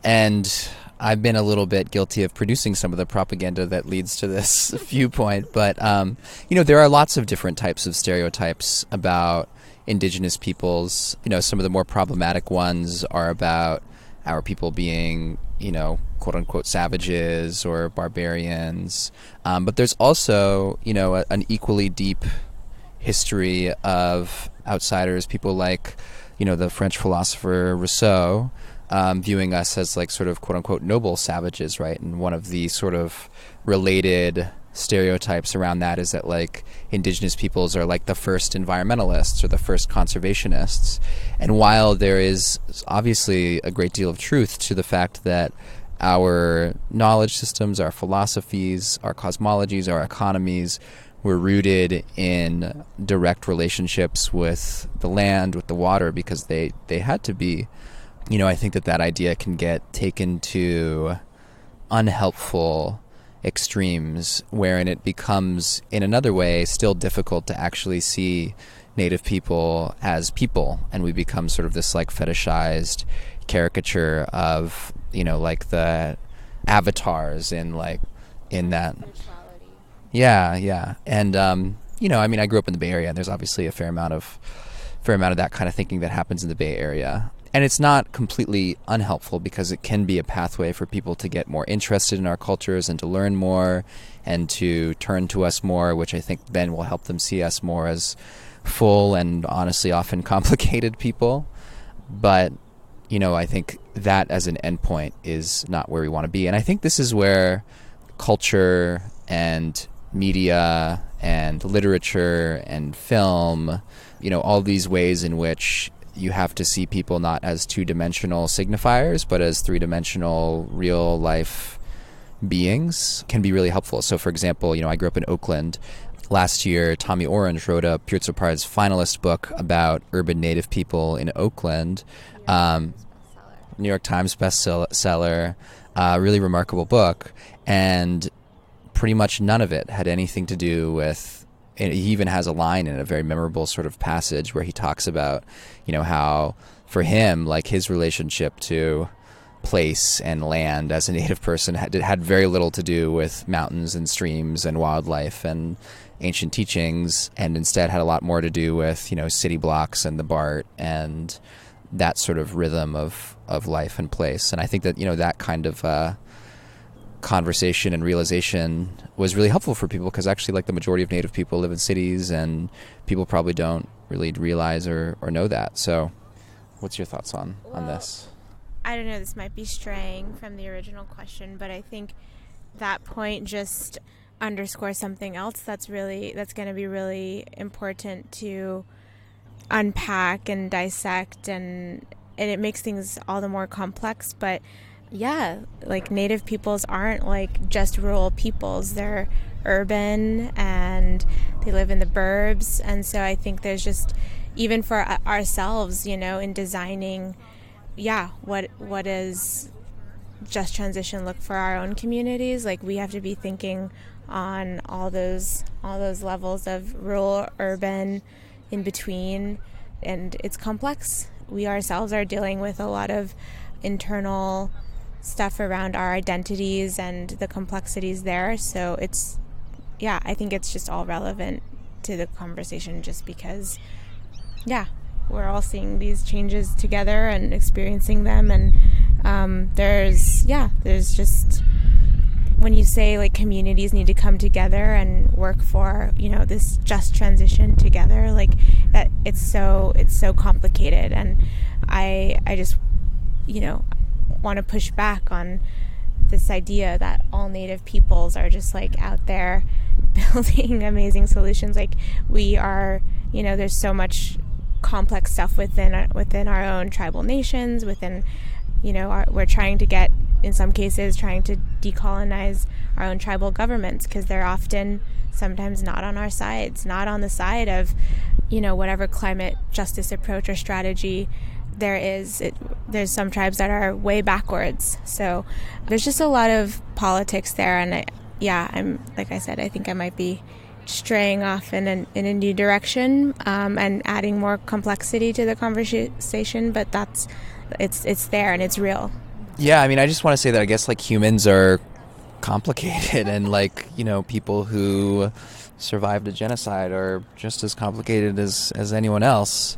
And I've been a little bit guilty of producing some of the propaganda that leads to this viewpoint. But, there are lots of different types of stereotypes about Indigenous peoples. Some of the more problematic ones are about our people being, quote unquote savages or barbarians. But there's also, an equally deep history of outsiders, people like, the French philosopher Rousseau, viewing us as like sort of quote unquote noble savages, right? And one of the sort of related stereotypes around that is that like Indigenous peoples are like the first environmentalists or the first conservationists. And while there is obviously a great deal of truth to the fact that our knowledge systems, our philosophies, our cosmologies, our economies were rooted in direct relationships with the land, with the water, because they had to be. I think that idea can get taken to unhelpful extremes, wherein it becomes, in another way, still difficult to actually see Native people as people, and we become sort of this like fetishized caricature of, like the avatars in that. Yeah. And, I grew up in the Bay Area, and there's obviously a fair amount of that kind of thinking that happens in the Bay Area. And it's not completely unhelpful because it can be a pathway for people to get more interested in our cultures and to learn more and to turn to us more, which I think then will help them see us more as full and honestly often complicated people. But, I think that as an endpoint is not where we want to be. And I think this is where culture and media and literature and film, all these ways in which you have to see people not as two-dimensional signifiers, but as three-dimensional real-life beings can be really helpful. So, for example, I grew up in Oakland. Last year, Tommy Orange wrote a Pulitzer Prize finalist book about urban Native people in Oakland. New York Times bestseller, really remarkable book, and pretty much none of it had anything to do with, he even has a line in a very memorable sort of passage where he talks about, how for him, like his relationship to place and land as a Native person had very little to do with mountains and streams and wildlife and ancient teachings, and instead had a lot more to do with, city blocks and the BART and that sort of rhythm of life and place. And I think that, that kind of conversation and realization was really helpful for people, because actually, like, the majority of Native people live in cities, and people probably don't really realize or know that. So what's your thoughts on this? I don't know, this might be straying from the original question, but I think that point just underscores something else that's going to be really important to unpack and dissect, and it makes things all the more complex. But yeah, like, Native peoples aren't like just rural peoples. They're urban and they live in the burbs. And so I think there's just, even for ourselves, in designing, what is just transition look for our own communities, like, we have to be thinking on all those levels of rural, urban, in between, and it's complex. We ourselves are dealing with a lot of internal stuff around our identities and the complexities there. So I think it's just all relevant to the conversation, just because, we're all seeing these changes together and experiencing them. And there's just, when you say, like, communities need to come together and work for, this just transition together, like, that it's so complicated. And I just, want to push back on this idea that all Native peoples are just, like, out there building amazing solutions. Like, we are, there's so much complex stuff within our own tribal nations, within, we're trying to get, in some cases, trying to decolonize our own tribal governments, because they're often sometimes not on our sides, not on the side of, whatever climate justice approach or strategy there is. There's some tribes that are way backwards. So there's just a lot of politics there. And I'm, like I said, I think I might be straying off in a new direction, and adding more complexity to the conversation, but it's there and it's real. Yeah, I mean, I just want to say that I guess, like, humans are complicated, and, like, people who survived a genocide are just as complicated as anyone else.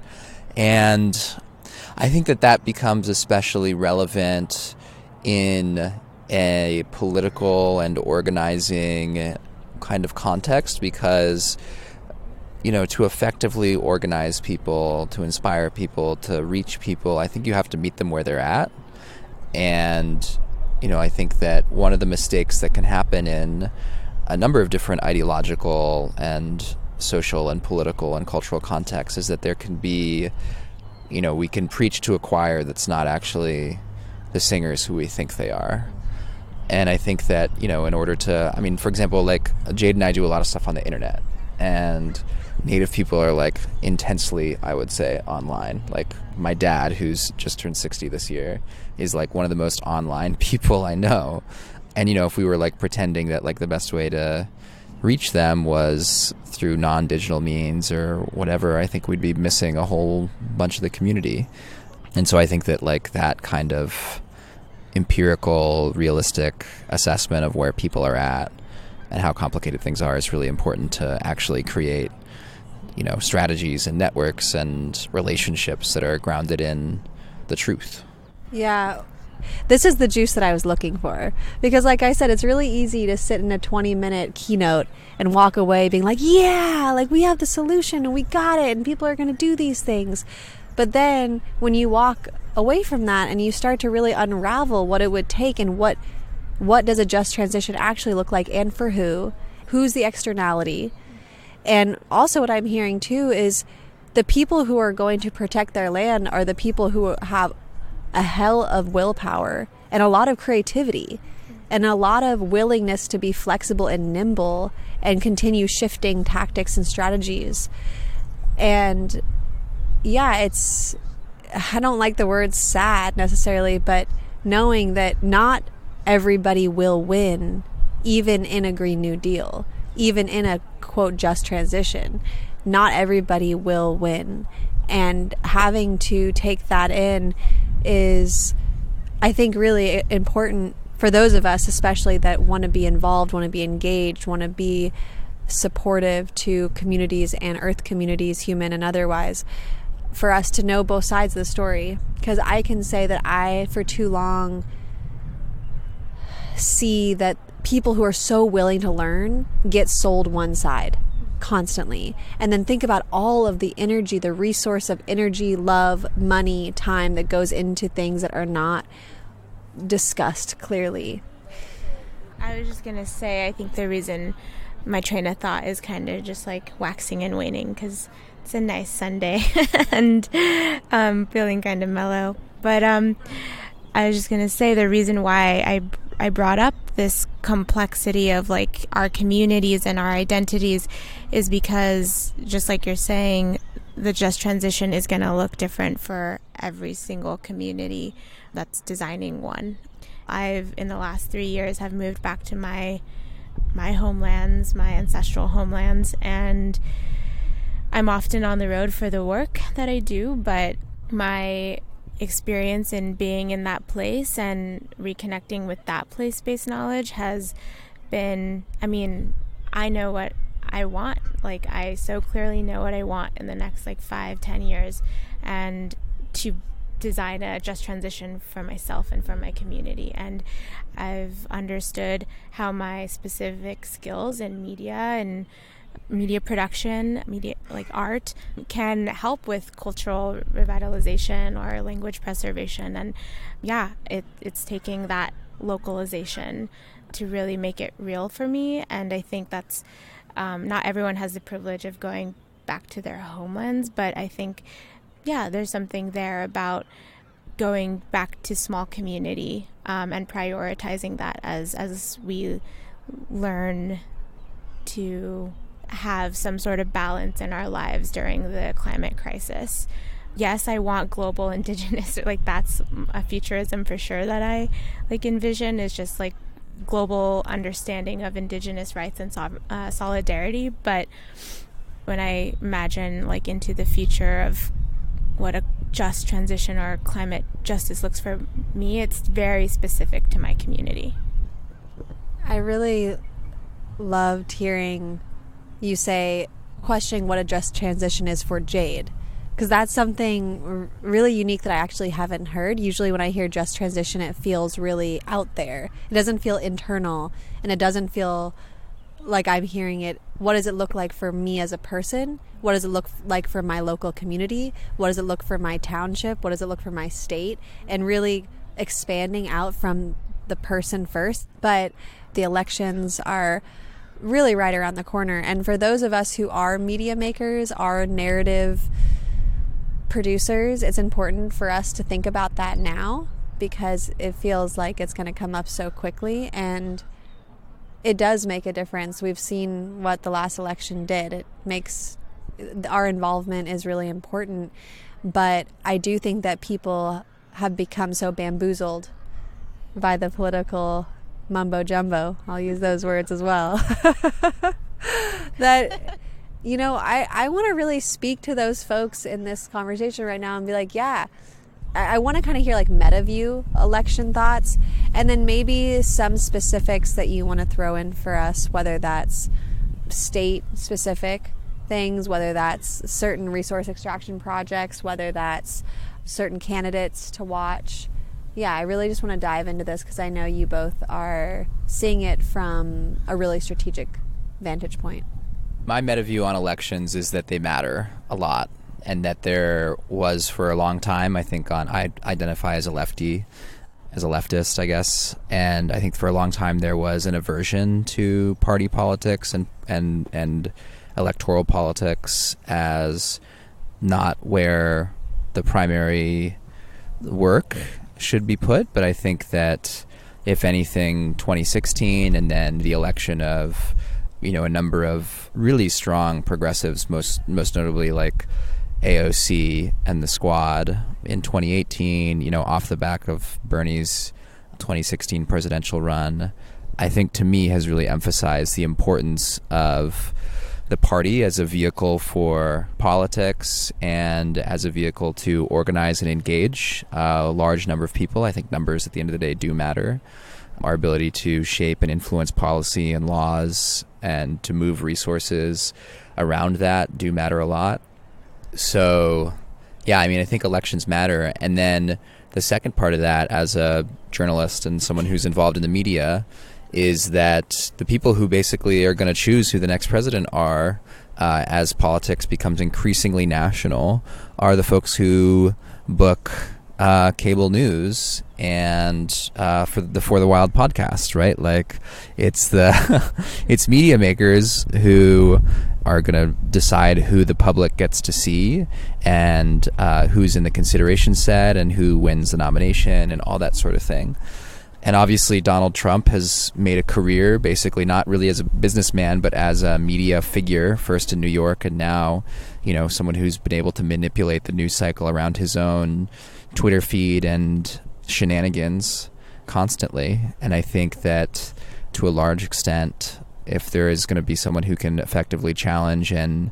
And I think that becomes especially relevant in a political and organizing kind of context, because, to effectively organize people, to inspire people, to reach people, I think you have to meet them where they're at. And, I think that one of the mistakes that can happen in a number of different ideological and social and political and cultural contexts is that there can be, we can preach to a choir that's not actually the singers who we think they are. And I think that, in order to, for example, like, Jade and I do a lot of stuff on the internet, and Native people are, like, intensely, I would say, online. Like, my dad, who's just turned 60 this year, is, like, one of the most online people I know. And, if we were, like, pretending that, like, the best way to reach them was through non-digital means or whatever, I think we'd be missing a whole bunch of the community. And so I think that, like, that kind of empirical, realistic assessment of where people are at and how complicated things are is really important to actually create, strategies and networks and relationships that are grounded in the truth. Yeah. This is the juice that I was looking for, because, like I said, it's really easy to sit in a 20-minute keynote and walk away being like, yeah, like, we have the solution and we got it and people are going to do these things. But then when you walk away from that and you start to really unravel what it would take and what does a just transition actually look like, and for who's the externality. And also what I'm hearing too is the people who are going to protect their land are the people who have a hell of willpower and a lot of creativity and a lot of willingness to be flexible and nimble and continue shifting tactics and strategies. And yeah, I don't like the word sad necessarily, but knowing that not everybody will win, even in a Green New Deal, even in a quote just transition, not everybody will win. And having to take that in is, I think, really important for those of us, especially that want to be involved, want to be engaged, want to be supportive to communities and earth communities, human and otherwise, for us to know both sides of the story. Because I can say that I, for too long, see that people who are so willing to learn get sold one side constantly, and then think about all of the energy, the resource of energy, love, money, time that goes into things that are not discussed clearly. I was just gonna say, I think the reason my train of thought is kind of just like waxing and waning, because it's a nice Sunday and feeling kind of mellow. But I was just gonna say the reason why I brought up this complexity of like our communities and our identities is because, just like you're saying, the just transition is going to look different for every single community that's designing one. I've, in the last 3 years, have moved back to my homelands, my ancestral homelands, and I'm often on the road for the work that I do, but my experience in being in that place and reconnecting with that place-based knowledge has been, I mean, I know what I want. Like, I so clearly know what I want in the next like 5-10 years, and to design a just transition for myself and for my community. And I've understood how my specific skills in media and media production, media like art, can help with cultural revitalization or language preservation. And yeah, it's taking that localization to really make it real for me. And I think that's not everyone has the privilege of going back to their homelands, but I think, yeah, there's something there about going back to small community and prioritizing that as we learn to have some sort of balance in our lives during the climate crisis. Yes, I want global Indigenous, like that's a futurism for sure that I like envision, is just like global understanding of Indigenous rights and solidarity. But when I imagine like into the future of what a just transition or climate justice looks for me, it's very specific to my community. I really loved hearing you say, questioning what a just transition is for Jade, because that's something really unique that I actually haven't heard. Usually when I hear just transition, it feels really out there. It doesn't feel internal, and it doesn't feel like I'm hearing it. What does it look like for me as a person? What does it look like for my local community? What does it look for my township? What does it look for my state? And really expanding out from the person first. But the elections are really right around the corner. And for those of us who are media makers, are narrative producers, it's important for us to think about that now, because it feels like it's going to come up so quickly, and it does make a difference. We've seen what the last election did. It makes our involvement is really important, but I do think that people have become so bamboozled by the political mumbo jumbo, I'll use those words as well, that, you know, I want to really speak to those folks in this conversation right now and be like, yeah, I want to kind of hear like meta view election thoughts, and then maybe some specifics that you want to throw in for us, whether that's state specific things, whether that's certain resource extraction projects, whether that's certain candidates to watch. Yeah, I really just want to dive into this because I know you both are seeing it from a really strategic vantage point. My meta view on elections is that they matter a lot, and that there was for a long time, I think I identify as a leftist, I guess, and I think for a long time there was an aversion to party politics and electoral politics as not where the primary work should be put. But I think that if anything, 2016 and then the election of, you know, a number of really strong progressives, most notably like AOC and the squad in 2018, off the back of Bernie's 2016 presidential run, I think to me has really emphasized the importance of the party as a vehicle for politics and as a vehicle to organize and engage a large number of people. I think numbers at the end of the day do matter. Our ability to shape and influence policy and laws and to move resources around that do matter a lot. So, yeah, I think elections matter. And then the second part of that, as a journalist and someone who's involved in the media, is that the people who basically are going to choose who the next president are, as politics becomes increasingly national, are the folks who book cable news and for the Wild podcast, right? Like, it's it's media makers who are going to decide who the public gets to see and who's in the consideration set and who wins the nomination and all that sort of thing. And obviously Donald Trump has made a career, basically not really as a businessman, but as a media figure, first in New York and now, someone who's been able to manipulate the news cycle around his own Twitter feed and shenanigans constantly. And I think that to a large extent, if there is going to be someone who can effectively challenge and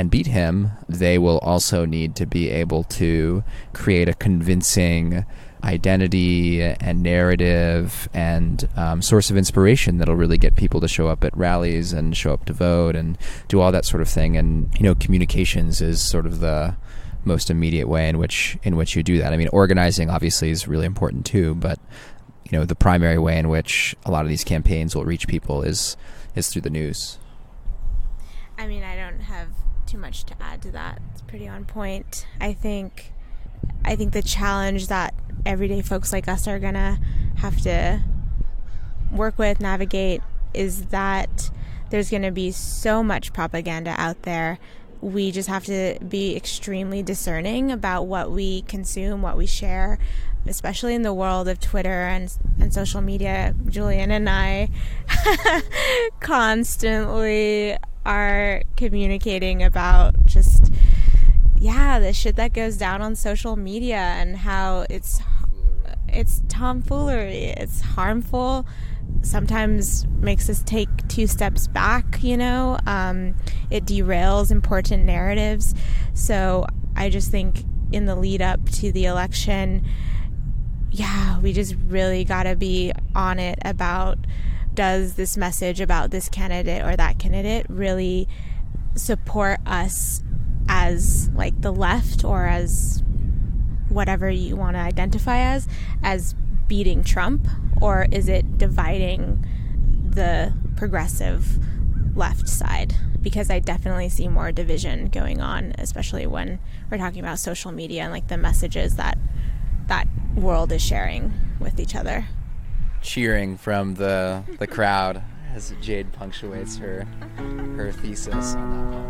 beat him, they will also need to be able to create a convincing identity and narrative and source of inspiration that'll really get people to show up at rallies and show up to vote and do all that sort of thing. And communications is sort of the most immediate way in which you do that. Organizing obviously is really important too, but the primary way in which a lot of these campaigns will reach people is through the news. I don't have too much to add to that. It's pretty on point. I think the challenge that everyday folks like us are gonna have to work with, navigate, is that there's gonna be so much propaganda out there. We just have to be extremely discerning about what we consume, what we share, especially in the world of Twitter and social media. Julian and I constantly are communicating about just the shit that goes down on social media and how it's tomfoolery, it's harmful, sometimes makes us take two steps back, it derails important narratives. So I just think in the lead up to the election, we just really gotta be on it about, does this message about this candidate or that candidate really support us as like the left, or as whatever you want to identify as beating Trump, or is it dividing the progressive left side? Because I definitely see more division going on, especially when we're talking about social media and like the messages that world is sharing with each other. Cheering from the crowd as Jade punctuates her thesis on that one.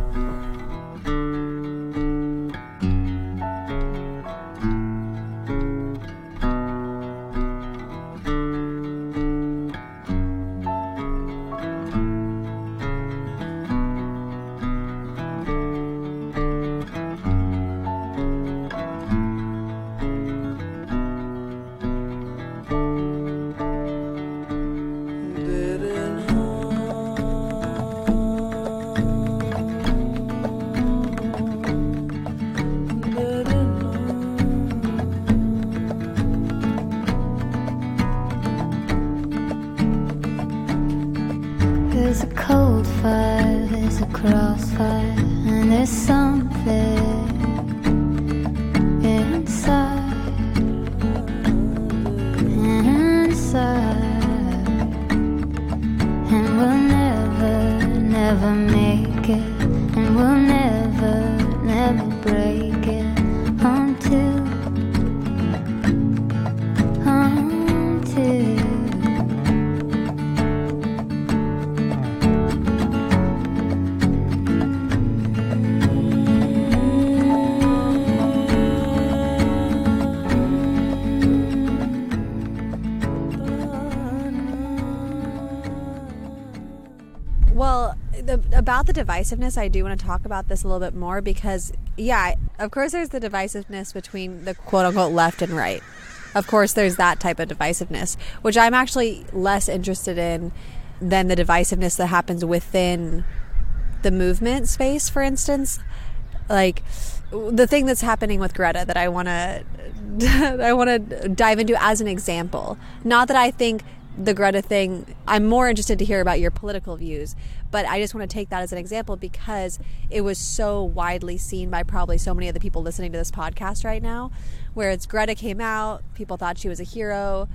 There's a cold fire, there's a crossfire, and there's something inside, and we'll never make it, and we'll never break it until About the divisiveness, I do want to talk about this a little bit more because, Of course, there's the divisiveness between the quote-unquote left and right. Of course, there's that type of divisiveness, which I'm actually less interested in than the divisiveness that happens within the movement space, for instance. Like, the thing that's happening with Greta that I want to dive into as an example. Not that I think the Greta thing, I'm more interested to hear about your political views, but I just want to take that as an example because it was so widely seen by probably so many of the people listening to this podcast right now, where it's Greta came out, people thought she was a hero,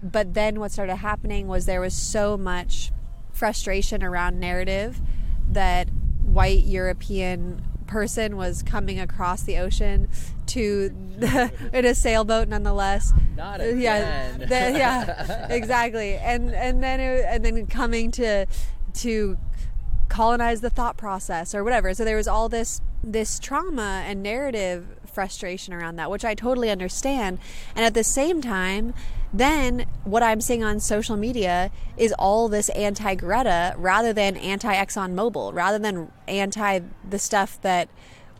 but then what started happening was there was so much frustration around narrative that white European person was coming across the ocean in a sailboat, nonetheless. Not again. Yeah, exactly. And then coming to colonize the thought process or whatever. So there was all this trauma and narrative frustration around that, which I totally understand. And at the same time, then what I'm seeing on social media is all this anti-Greta rather than anti-ExxonMobil, rather than anti the stuff that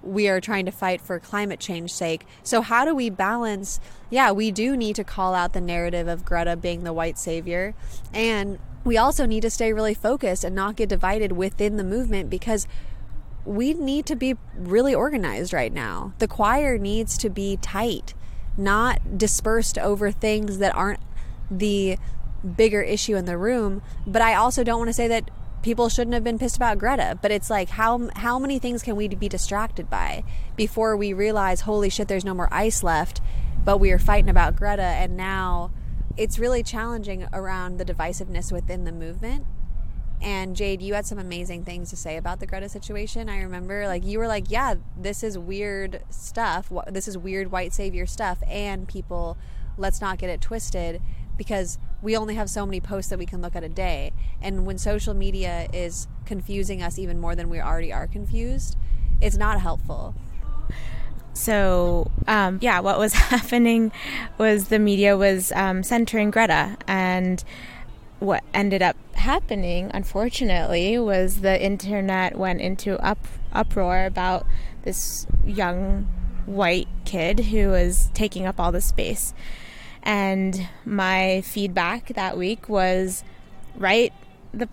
we are trying to fight for climate change sake. So how do we balance? Yeah, we do need to call out the narrative of Greta being the white savior. And we also need to stay really focused and not get divided within the movement, because we need to be really organized right now. The choir needs to be tight, not dispersed over things that aren't the bigger issue in the room. But I also don't want to say that people shouldn't have been pissed about Greta, but it's like, how many things can we be distracted by before we realize, holy shit, there's no more ice left, but we are fighting about Greta. And now it's really challenging around the divisiveness within the movement. And Jade, you had some amazing things to say about the Greta situation. I remember, like, you were like, yeah, this is weird stuff. This is weird white savior stuff. And people, let's not get it twisted, because we only have so many posts that we can look at a day. And when social media is confusing us even more than we already are confused, it's not helpful. So, what was happening was the media was centering Greta, and what ended up happening, unfortunately, was the internet went into uproar about this young white kid who was taking up all the space. And my feedback that week was, write the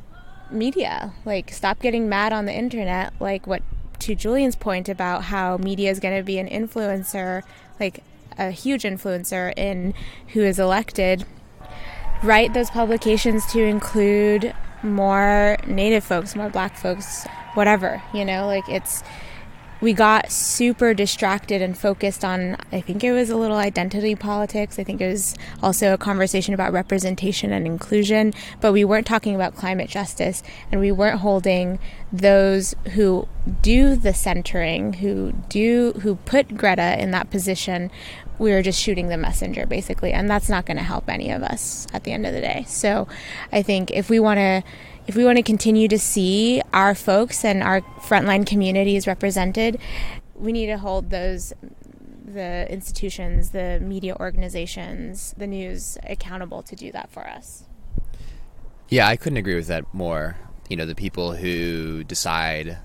media. Like, stop getting mad on the internet. Like, what, to Julian's point about how media is going to be an influencer, like a huge influencer in who is elected. Write those publications to include more Native folks, more Black folks, whatever, we got super distracted and focused on, I think it was a little identity politics. I think it was also a conversation about representation and inclusion, but we weren't talking about climate justice, and we weren't holding those who do the centering, who put Greta in that position. We were just shooting the messenger, basically, and that's not going to help any of us at the end of the day. So I think if we want to continue to see our folks and our frontline communities represented, we need to hold the institutions, the media organizations, the news accountable to do that for us. Yeah, I couldn't agree with that more. The people who decide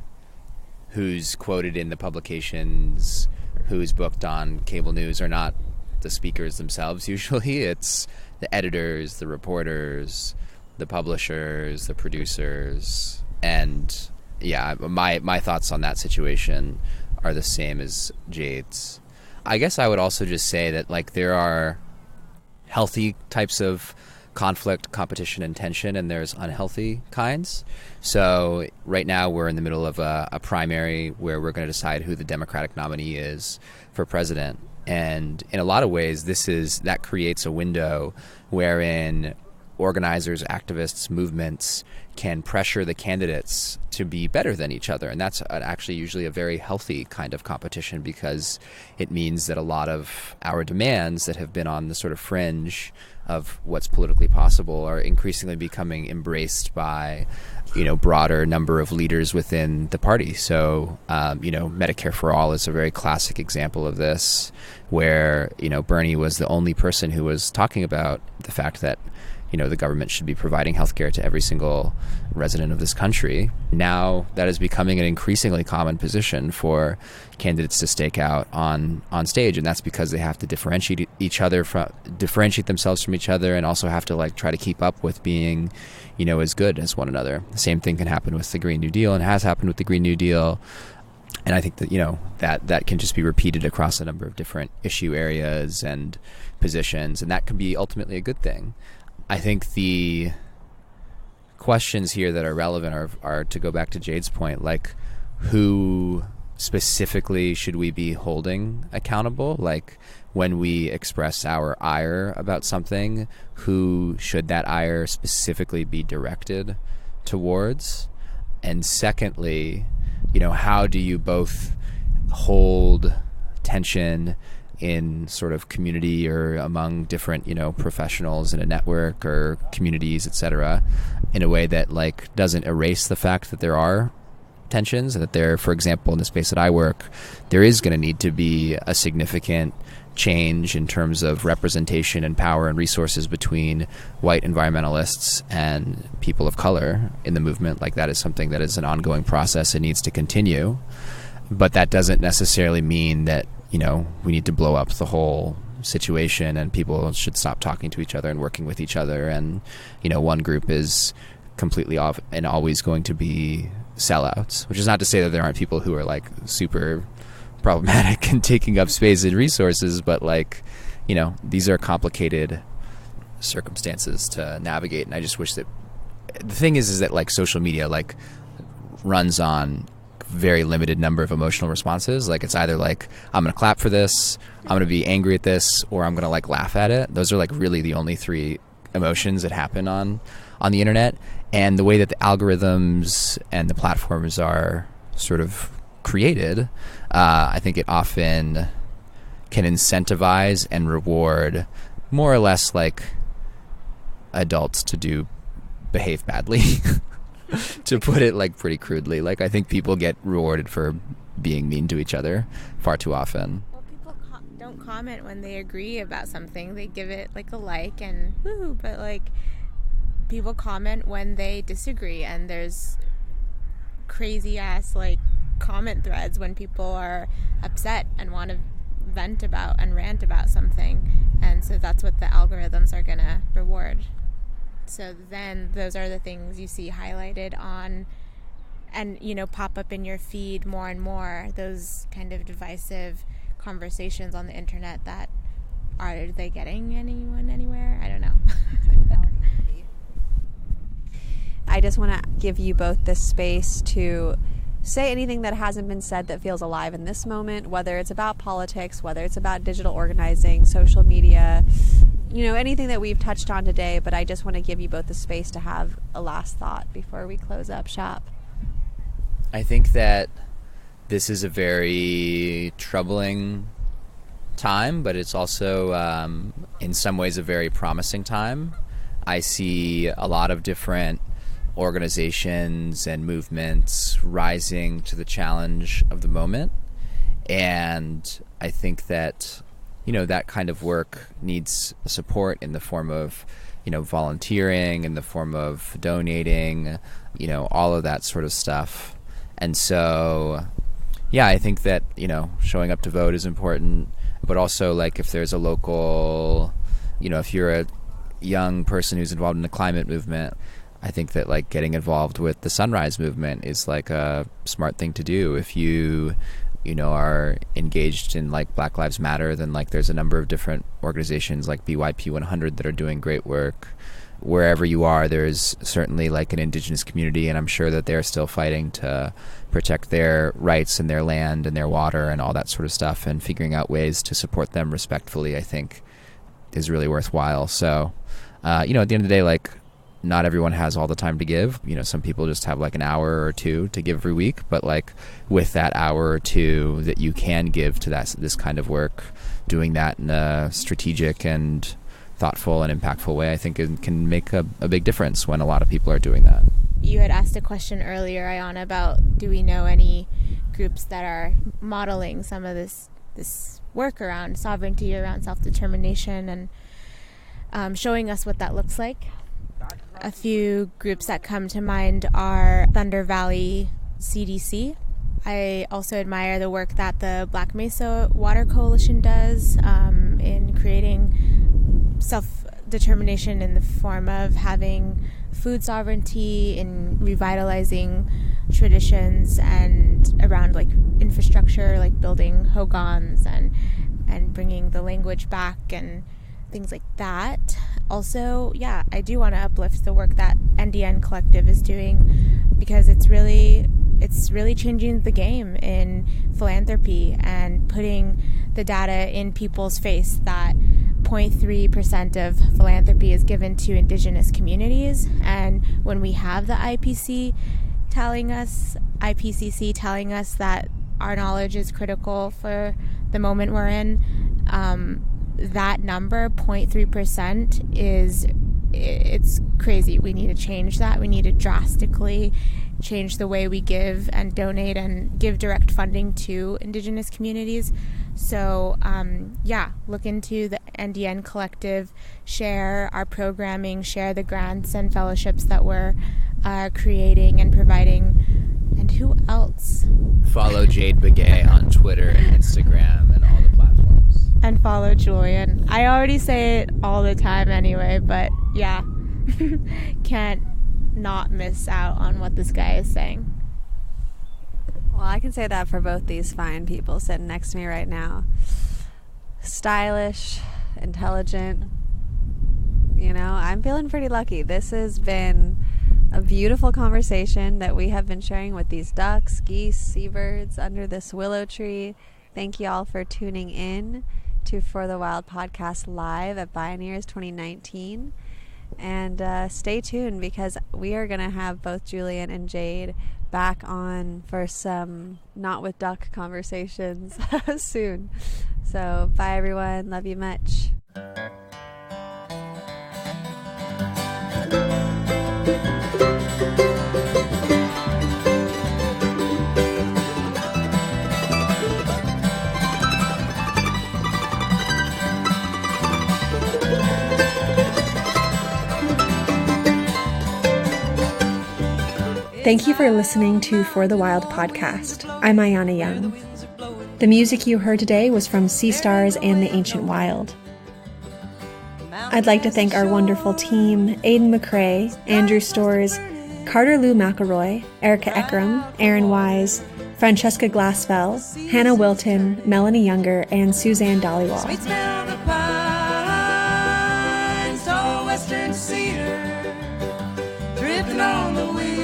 who's quoted in the publications, who's booked on cable news, are not the speakers themselves usually. It's the editors, the reporters, the publishers, the producers. And yeah, my thoughts on that situation are the same as Jade's. I guess I would also just say that, like, there are healthy types of conflict, competition, and tension, and there's unhealthy kinds. So right now we're in the middle of a primary where we're going to decide who the Democratic nominee is for president. And in a lot of ways, that creates a window wherein organizers, activists, movements can pressure the candidates to be better than each other. And that's actually usually a very healthy kind of competition, because it means that a lot of our demands that have been on the sort of fringe of what's politically possible are increasingly becoming embraced by, broader number of leaders within the party. So, Medicare for All is a very classic example of this, where, Bernie was the only person who was talking about the fact that, the government should be providing healthcare to every single resident of this country. Now that is becoming an increasingly common position for candidates to stake out on stage, and that's because they have to differentiate themselves from each other, and also have to try to keep up with being, as good as one another. The same thing can happen with the Green New Deal, and has happened with the Green New Deal. And I think that, that can just be repeated across a number of different issue areas and positions, and that can be ultimately a good thing. I think the questions here that are relevant are to go back to Jade's point, who specifically should we be holding accountable? When we express our ire about something, who should that ire specifically be directed towards? And secondly, how do you both hold tension in sort of community or among different, professionals in a network or communities, etc., in a way that doesn't erase the fact that there are tensions, and that there, for example, in the space that I work, there is going to need to be a significant change in terms of representation and power and resources between white environmentalists and people of color in the movement. That is something that is an ongoing process and needs to continue. But that doesn't necessarily mean that, we need to blow up the whole situation and people should stop talking to each other and working with each other. And, one group is completely off and always going to be sellouts, which is not to say that there aren't people who are super problematic and taking up space and resources, but these are complicated circumstances to navigate. And I just wish that the thing is that social media runs on very limited number of emotional responses. It's either I'm gonna clap for this, I'm gonna be angry at this, or I'm gonna laugh at it. Those are really the only three emotions that happen on the internet. And the way that the algorithms and the platforms are sort of created, I think it often can incentivize and reward more or less adults to behave badly. To put it pretty crudely. I think people get rewarded for being mean to each other far too often. Well, people don't comment when they agree about something. They give it a like and woo, but people comment when they disagree, and there's crazy ass comment threads when people are upset and want to vent about and rant about something, and so that's what the algorithms are gonna reward. So then those are the things you see highlighted on and, pop up in your feed more and more, those kind of divisive conversations on the internet that are they getting anyone anywhere? I don't know. I just want to give you both this space to say anything that hasn't been said that feels alive in this moment, whether it's about politics, whether it's about digital organizing, social media, anything that we've touched on today. But I just want to give you both the space to have a last thought before we close up shop. I think that this is a very troubling time, but it's also in some ways a very promising time. I see a lot of different organizations and movements rising to the challenge of the moment, and I think that that kind of work needs support in the form of volunteering, in the form of donating, all of that sort of stuff. And so I think that showing up to vote is important, but also if there's a local, if you're a young person who's involved in the climate movement, I think that getting involved with the Sunrise movement is a smart thing to do. If you are engaged in Black Lives Matter, then there's a number of different organizations like BYP 100 that are doing great work. Wherever you are, there's certainly an indigenous community, and I'm sure that they're still fighting to protect their rights and their land and their water and all that sort of stuff, and figuring out ways to support them respectfully, I think, is really worthwhile. So, at the end of the day, not everyone has all the time to give. Some people just have an hour or two to give every week, but with that hour or two that you can give to this kind of work, doing that in a strategic and thoughtful and impactful way, I think it can make a big difference when a lot of people are doing that. You had asked a question earlier, Ayana, about do we know any groups that are modeling some of this work around sovereignty, around self-determination, and showing us what that looks like. A few groups that come to mind are Thunder Valley CDC. I also admire the work that the Black Mesa Water Coalition does in creating self-determination in the form of having food sovereignty, in revitalizing traditions and around like infrastructure, like building hogans and bringing the language back and things like that. Also, yeah, I do want to uplift the work that NDN Collective is doing, because it's really changing the game in philanthropy and putting the data in people's face that 0.3% of philanthropy is given to Indigenous communities. And when we have the IPCC telling us that our knowledge is critical for the moment we're in, that number, 0.3%, it's crazy. We need to change that. We need to drastically change the way we give and donate and give direct funding to Indigenous communities. So, look into the NDN Collective, share our programming, share the grants and fellowships that we're creating and providing. And who else? Follow Jade Begay on Twitter and Instagram and all the platforms. And follow Julian. I already say it all the time anyway, but yeah, can't not miss out on what this guy is saying. Well, I can say that for both these fine people sitting next to me right now. Stylish, intelligent. You know, I'm feeling pretty lucky. This has been a beautiful conversation that we have been sharing with these ducks, geese, seabirds under this willow tree. Thank you all for tuning in to For the Wild podcast live at Bioneers 2019. And stay tuned, because we are going to have both Julian and Jade back on for some Not With Duck conversations soon. So bye everyone. Love you much. Thank you for listening to For the Wild podcast. I'm Ayana Young. The music you heard today was from Sea Stars and the Ancient Wild. I'd like to thank our wonderful team, Aidan McRae, Andrew Storrs, Carter Lou McElroy, Erica Eckram, Aaron Wise, Francesca Glassfell, Hannah Wilton, Melanie Younger, and Suzanne Dollywall. Sweet smell of the pines, tall western cedar, drifting on the wind.